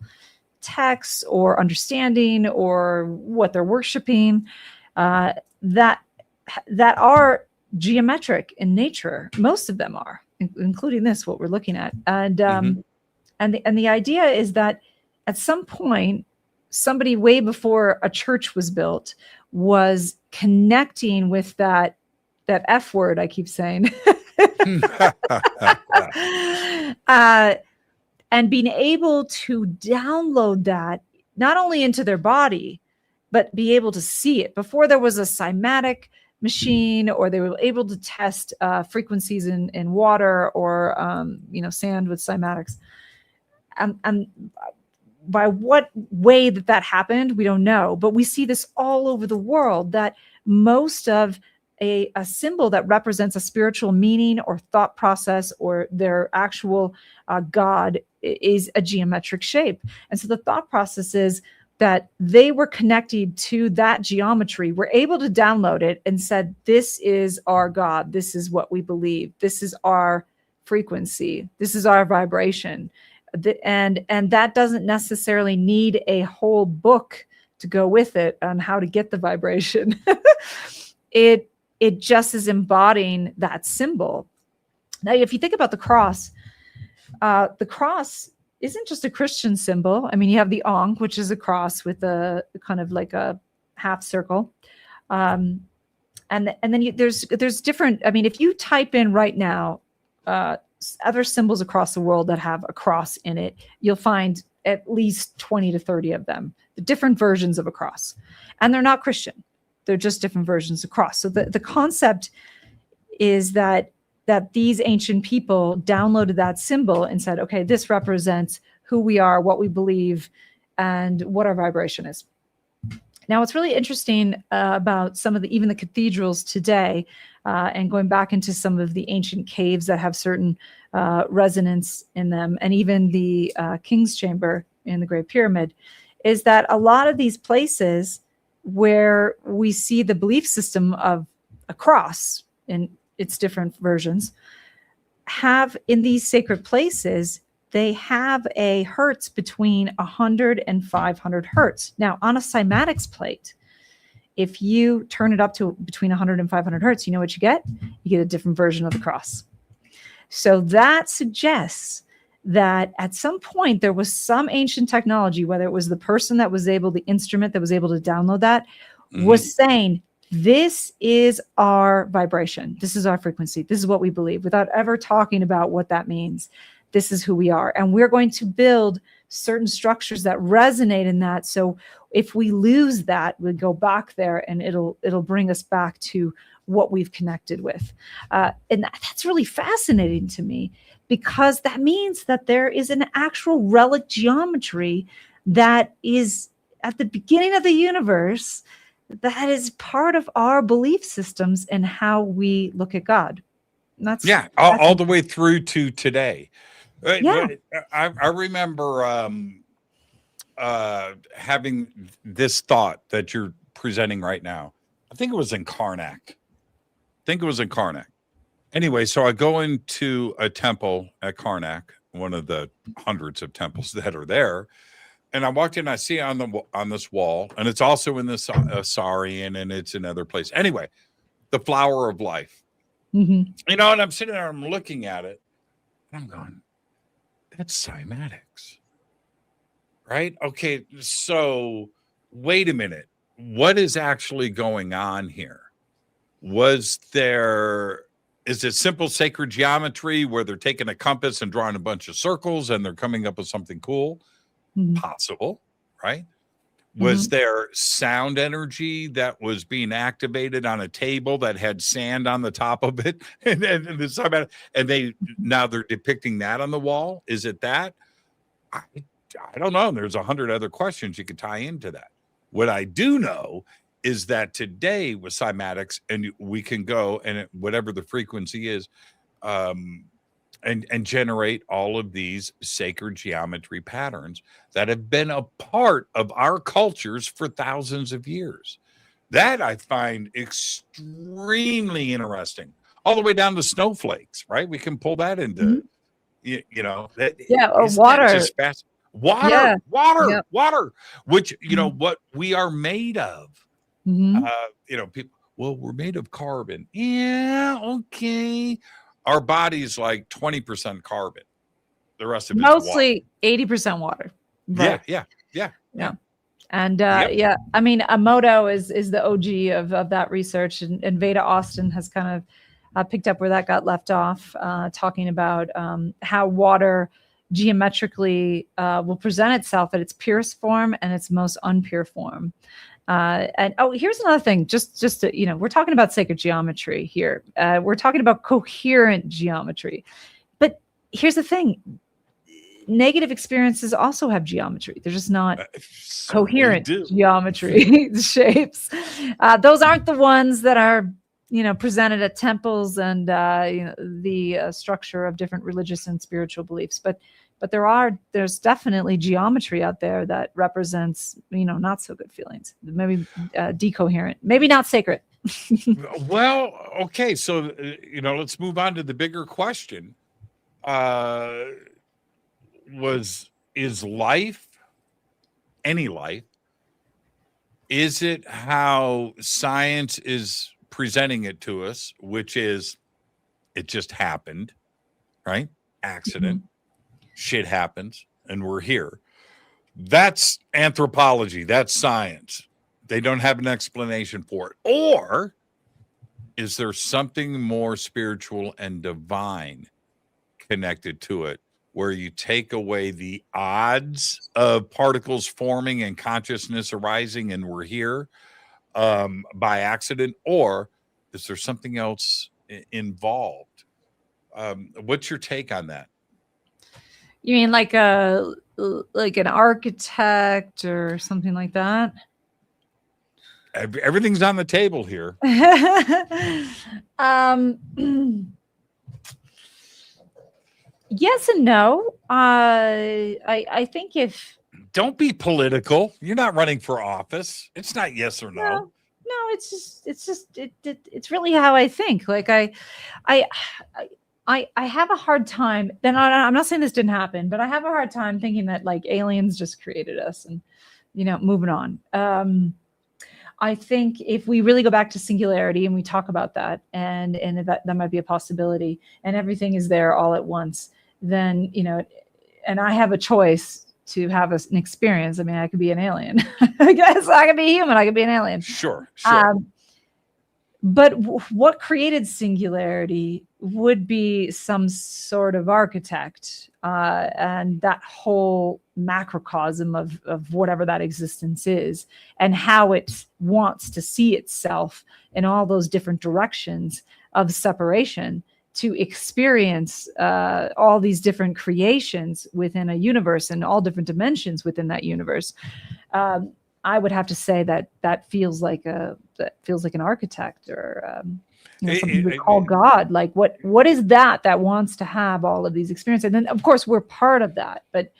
texts or understanding or what they're worshiping that are geometric in nature. Most of them are, including this, what we're looking at. And and the idea is that at some point, somebody way before a church was built was connecting with that F word I keep saying, and being able to download that not only into their body, but be able to see it. Before there was a cymatic machine, or they were able to test frequencies in water or sand with cymatics. And by what way that happened, we don't know. But we see this all over the world, that most of a symbol that represents a spiritual meaning or thought process or their actual God is a geometric shape. And so the thought process is that they were connected to that geometry, were able to download it and said, this is our God. This is what we believe. This is our frequency. This is our vibration. And that doesn't necessarily need a whole book to go with it on how to get the vibration. It just is embodying that symbol. Now, if you think about the cross isn't just a Christian symbol. I mean, you have the Ankh, which is a cross with a kind of like a half circle. And then there's different, I mean, if you type in right now, other symbols across the world that have a cross in it, you'll find at least 20 to 30 of them, the different versions of a cross. And they're not Christian. They're just different versions of cross. So the concept is that these ancient people downloaded that symbol and said, okay, this represents who we are, what we believe, and what our vibration is. Now, what's really interesting about some of even the cathedrals today, and going back into some of the ancient caves that have certain resonance in them, and even the King's Chamber in the Great Pyramid, is that a lot of these places where we see the belief system of a cross in its different versions have, in these sacred places, they have a hertz between 100 and 500 hertz. Now, on a cymatics plate, if you turn it up to between 100 and 500 hertz, you know what you get? You get a different version of the cross. So that suggests that at some point there was some ancient technology, whether it was the person that was able, the instrument that was able to download that, was saying, this is our vibration. This is our frequency. This is what we believe, without ever talking about what that means. This is who we are. And we're going to build certain structures that resonate in that. So if we lose that, we go back there and it'll bring us back to what we've connected with. And that's really fascinating to me, because that means that there is an actual relic geometry that is at the beginning of the universe that is part of our belief systems and how we look at God. And that's all the way through to today. Yeah. I remember having this thought that you're presenting right now. I think it was in Karnak. Anyway, so I go into a temple at Karnak, one of the hundreds of temples that are there. And I walked in, I see on this wall, and it's also in this Saurian, and it's in other place. Anyway, the flower of life. Mm-hmm. You know, and I'm sitting there, I'm looking at it, and I'm going, that's cymatics, right? Okay, so wait a minute. What is actually going on here? Is it simple sacred geometry where they're taking a compass and drawing a bunch of circles and they're coming up with something cool? Mm-hmm. Possible, right? Was there sound energy that was being activated on a table that had sand on the top of it? and now they're depicting that on the wall? Is it that? I don't know. There's 100 other questions you could tie into that. What I do know is that today with cymatics, and we can go and whatever the frequency is, and generate all of these sacred geometry patterns that have been a part of our cultures for thousands of years. That I find extremely interesting, all the way down to snowflakes, right? We can pull that into, you know, or water. Just fast? Water, Yeah. water, which, you know, what we are made of. You know, people, well, we're made of carbon. Yeah, okay. Our body's like 20% carbon. The rest of it's mostly 80% water. Right? Yeah. And I mean, Emoto is the OG of that research, and Veda Austin has kind of picked up where that got left off, talking about how water geometrically will present itself at its purest form and its most unpure form. And here's another thing, just to, you know, we're talking about sacred geometry here. We're talking about coherent geometry, but here's the thing. Negative experiences also have geometry. They're just not coherent geometry shapes. Those aren't the ones that are, you know, presented at temples and you know, the structure of different religious and spiritual beliefs. But there's definitely geometry out there that represents, you know, not so good feelings. Maybe decoherent, maybe not sacred. Well, okay, so you know, let's move on to the bigger question. Is life, any life, is it how science is presenting it to us, which is it just happened, right? Accident, shit happens, and we're here. That's anthropology, that's science. They don't have an explanation for it. Or is there something more spiritual and divine connected to it, where you take away the odds of particles forming and consciousness arising and we're here by accident? Or is there something else involved? What's your take on that? You mean like an architect or something like that? Everything's on the table here. Yes and no. I think if don't be political. You're not running for office. It's not yes or no. No, it's really how I think. Like I have a hard time. Then I'm not saying this didn't happen, but I have a hard time thinking that like aliens just created us and, you know, moving on. I think if we really go back to singularity and we talk about that, and that might be a possibility, and everything is there all at once, then, you know, and I have a choice to have an experience. I mean, I could be an alien. I guess I could be human. I could be an alien. Sure. But what created singularity would be some sort of architect, and that whole macrocosm of whatever that existence is, and how it wants to see itself in all those different directions of separation to experience all these different creations within a universe and all different dimensions within that universe. I would have to say that feels like an architect, or you know, something we call God. Like what is that wants to have all of these experiences? And then of course we're part of that, but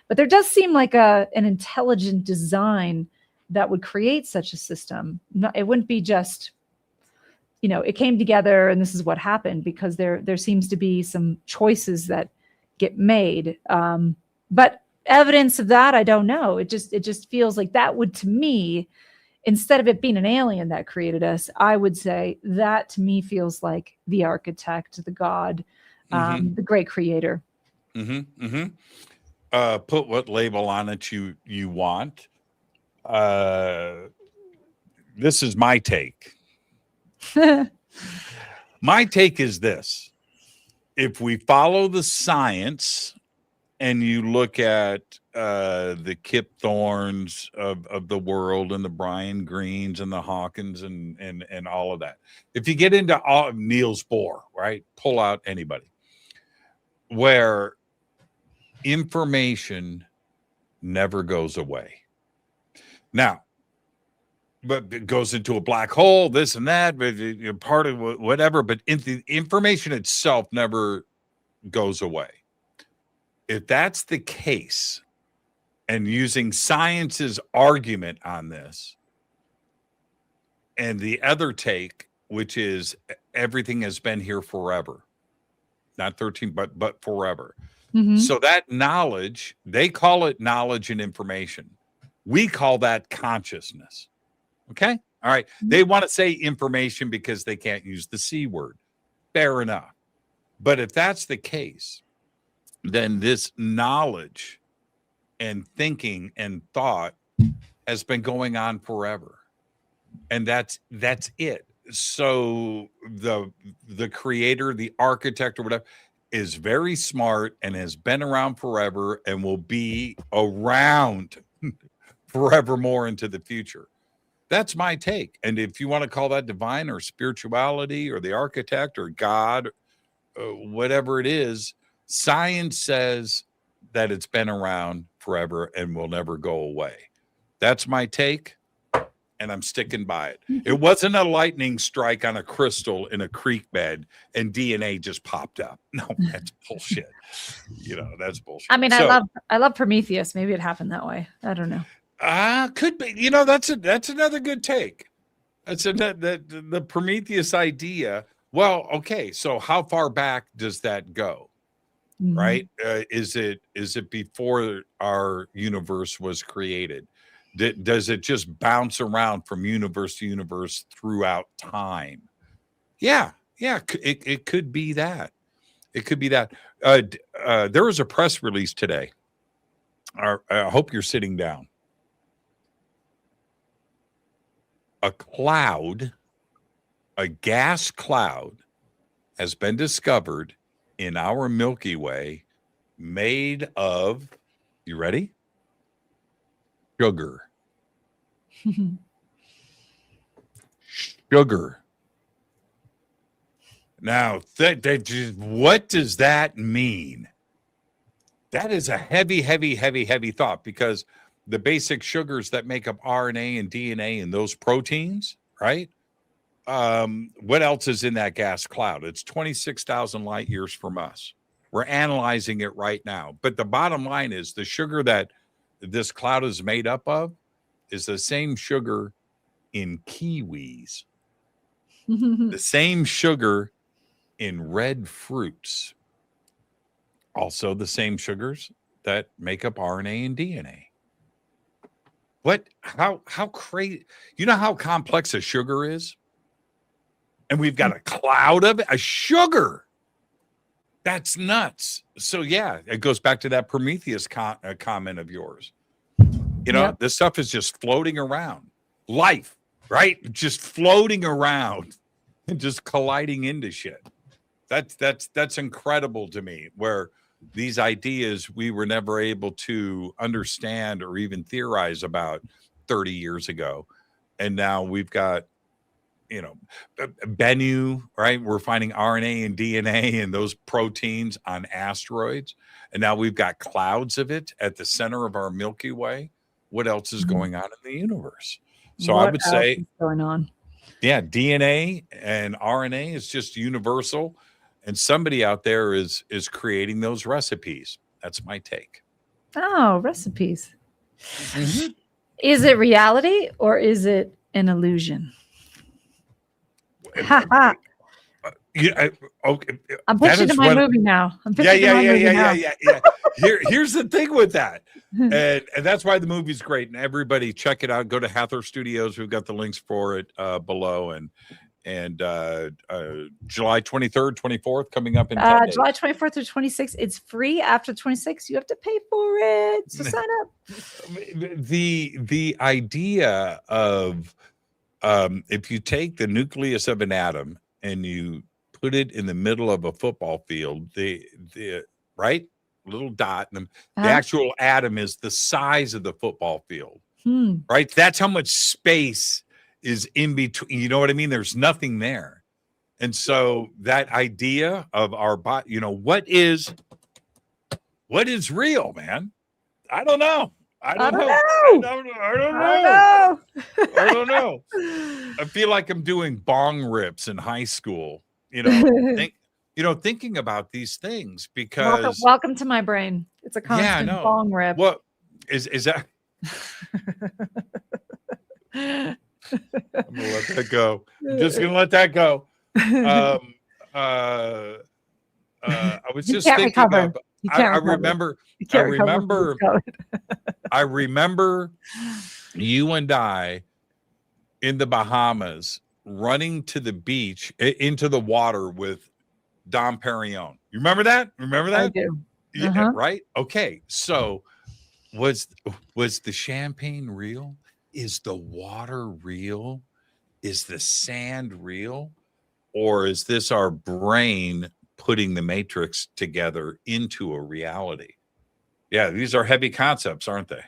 there does seem like an intelligent design that would create such a system. No, it wouldn't be just, you know, it came together and this is what happened, because there seems to be some choices that get made. But evidence of that, I don't know. It just feels like that would, to me, instead of it being an alien that created us, I would say that to me feels like the architect, the God, the great creator. Put what label on it you want. This is my take. My take is this. If we follow the science and you look at the Kip Thornes of the world and the Brian Greens and the Hawkins and all of that. If you get into all Niels Bohr, right? Pull out anybody. Where information never goes away. Now, but it goes into a black hole, this and that, but part of whatever, but the information itself never goes away. If that's the case, and using science's argument on this, and the other take, which is everything has been here forever, not 13, but forever. So that knowledge, they call it knowledge and information. We call that consciousness. Okay. All right. They want to say information because they can't use the C word. Fair enough. But if that's the case, then this knowledge and thinking and thought has been going on forever. And that's it. So the creator, the architect or whatever is very smart and has been around forever and will be around forevermore into the future. That's my take. And if you want to call that divine or spirituality or the architect or God, whatever it is, science says that it's been around forever and will never go away. That's my take, and I'm sticking by it. It wasn't a lightning strike on a crystal in a creek bed and DNA just popped up. No, that's bullshit. That's bullshit. I mean, I love Prometheus. Maybe it happened that way. I don't know. Could be. That's another good take. That's the Prometheus idea. Well, okay. So how far back does that go? Right? Is it before our universe was created? Does it just bounce around from universe to universe throughout time? Yeah. It could be that. It could be that. There was a press release today. I hope you're sitting down. A gas cloud has been discovered in our Milky Way made of, you ready? Sugar. Sugar. Now, what does that mean? That is a heavy thought, because the basic sugars that make up RNA and DNA and those proteins, right? What else is in that gas cloud? It's 26,000 light years from us. We're analyzing it right now. But the bottom line is the sugar that this cloud is made up of is the same sugar in kiwis, the same sugar in red fruits, also the same sugars that make up RNA and DNA. How crazy, you know how complex a sugar is? And we've got a cloud of it, a sugar. That's nuts. So yeah, it goes back to that Prometheus comment of yours. This stuff is just floating around. Life, right? Just floating around and just colliding into shit. That's incredible to me, where these ideas we were never able to understand or even theorize about 30 years ago. And now we've got, Bennu, right? We're finding RNA and DNA and those proteins on asteroids. And now we've got clouds of it at the center of our Milky Way. What else is going on in the universe? So I would say going on. Yeah, DNA and RNA is just universal. And somebody out there is creating those recipes. That's my take. Oh, recipes. Is it reality or is it an illusion? Yeah, okay. I'm that pitching is to my what- movie now. I'm Yeah, pitching to my movie now. yeah. Here's the thing with that. And that's why the movie's great. And everybody check it out. Go to Hathor Studios. We've got the links for it below. And July 23rd, 24th coming up in 10 days. July 24th through 26th. It's free. After 26th, you have to pay for it. So sign up. The idea of if you take the nucleus of an atom and you put it in the middle of a football field, the right little dot, and the actual atom is the size of the football field. Right? That's how much space is in between. You know what I mean? There's nothing there. And so that idea of our body, what is real, man? I don't know. I don't know. I feel like I'm doing bong rips in high school, thinking about these things because welcome to my brain. It's a constant bong rip. What is that? I'm gonna let that go. I'm just gonna let that go. I was just thinking about, I remember you and I in the Bahamas running to the beach into the water with Dom Perignon. You remember that? I do. Yeah, right? Okay. So was the champagne real? Is the water real? Is the sand real? Or is this our brain putting the matrix together into a reality? Yeah, these are heavy concepts, aren't they?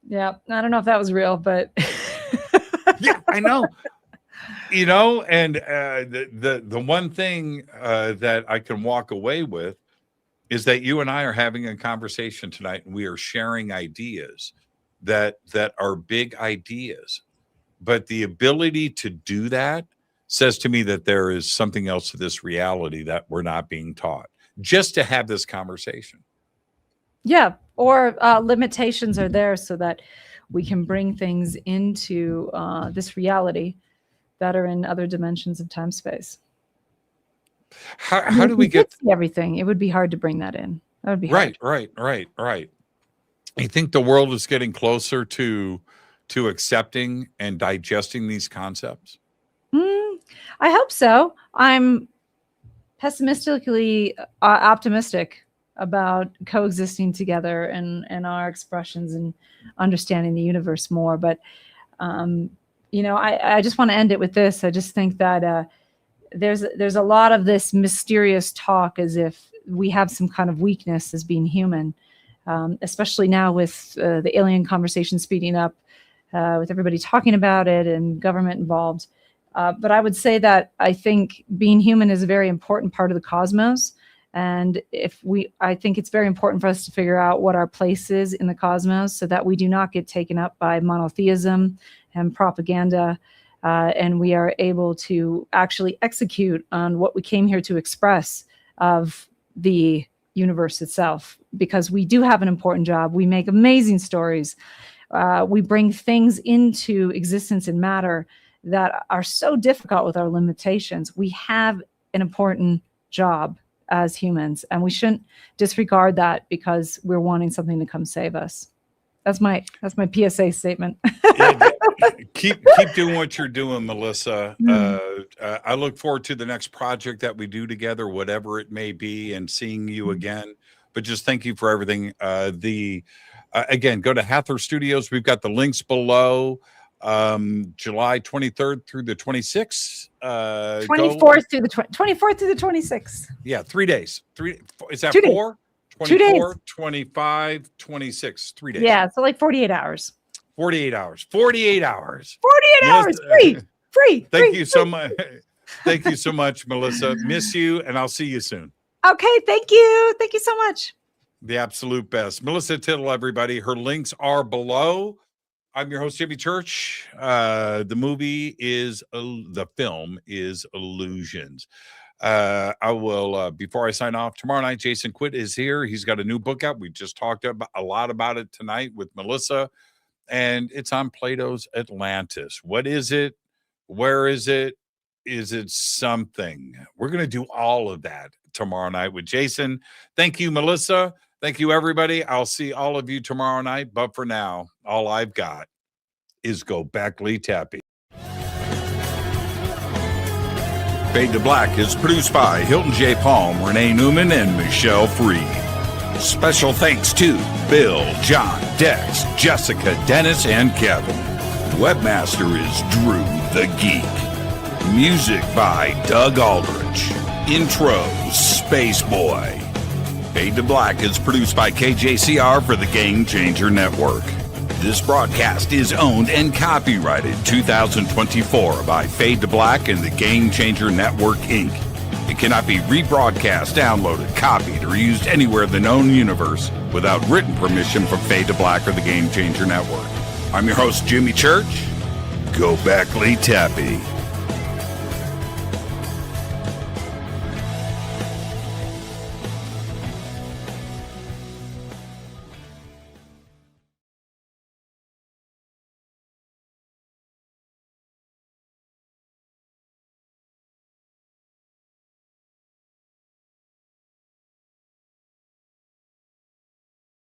Yeah, I don't know if that was real, but yeah, I know. And the one thing that I can walk away with is that you and I are having a conversation tonight, and we are sharing ideas that are big ideas. But the ability to do that says to me that there is something else to this reality that we're not being taught, just to have this conversation. Yeah, or limitations are there so that we can bring things into this reality that are in other dimensions of time space. How do we get everything? It would be hard to bring that in. That would be hard. Right. You think the world is getting closer to accepting and digesting these concepts? I hope so. I'm pessimistically optimistic about coexisting together and our expressions and understanding the universe more. But, I just want to end it with this. I just think that there's a lot of this mysterious talk as if we have some kind of weakness as being human, especially now with the alien conversation speeding up, with everybody talking about it and government involved. But I would say that I think being human is a very important part of the cosmos. And I think it's very important for us to figure out what our place is in the cosmos so that we do not get taken up by monotheism and propaganda. And we are able to actually execute on what we came here to express of the universe itself, because we do have an important job. We make amazing stories. We bring things into existence in matter that are so difficult with our limitations. We have an important job as humans, and we shouldn't disregard that because we're wanting something to come save us. That's my PSA statement. Keep doing what you're doing, Melissa. I look forward to the next project that we do together, whatever it may be, and seeing you again. But just thank you for everything. Again, go to Hathor Studios. We've got the links below. July 23rd through the 26th. 24th through the 24th through the 26th. Yeah, 3 days. Is that 2 days. 4? 2 days. 24, 25, 26. 3 days. Yeah, so like 48 hours. 48 hours. 48 hours. 48 hours. Free. Thank you so much. Thank you so much, Melissa. Miss you, and I'll see you soon. Okay, thank you. Thank you so much. The absolute best. Melissa Tittl, everybody. Her links are below. I'm your host, Jimmy Church. The film is Illusions. I will, before I sign off, tomorrow night, Jason Quitt is here. He's got a new book out. We just talked a lot about it tonight with Melissa, and it's on Plato's Atlantis. What is it? Where is it? is it something? We're going to do all of that tomorrow night with Jason. Thank you, Melissa. Thank you, everybody. I'll see all of you tomorrow night. But for now, all I've got is Go Back Lee Tappy. Fade to Black is produced by Hilton J. Palm, Renee Newman, and Michelle Freed. Special thanks to Bill, John, Dex, Jessica, Dennis, and Kevin. Webmaster is Drew the Geek. Music by Doug Aldrich. Intro, Space Boy. Fade to Black is produced by KJCR for the Game Changer Network. This broadcast is owned and copyrighted 2024 by Fade to Black and the Game Changer Network, Inc. It cannot be rebroadcast, downloaded, copied, or used anywhere in the known universe without written permission from Fade to Black or the Game Changer Network. I'm your host, Jimmy Church. Go back, Lee Tappy.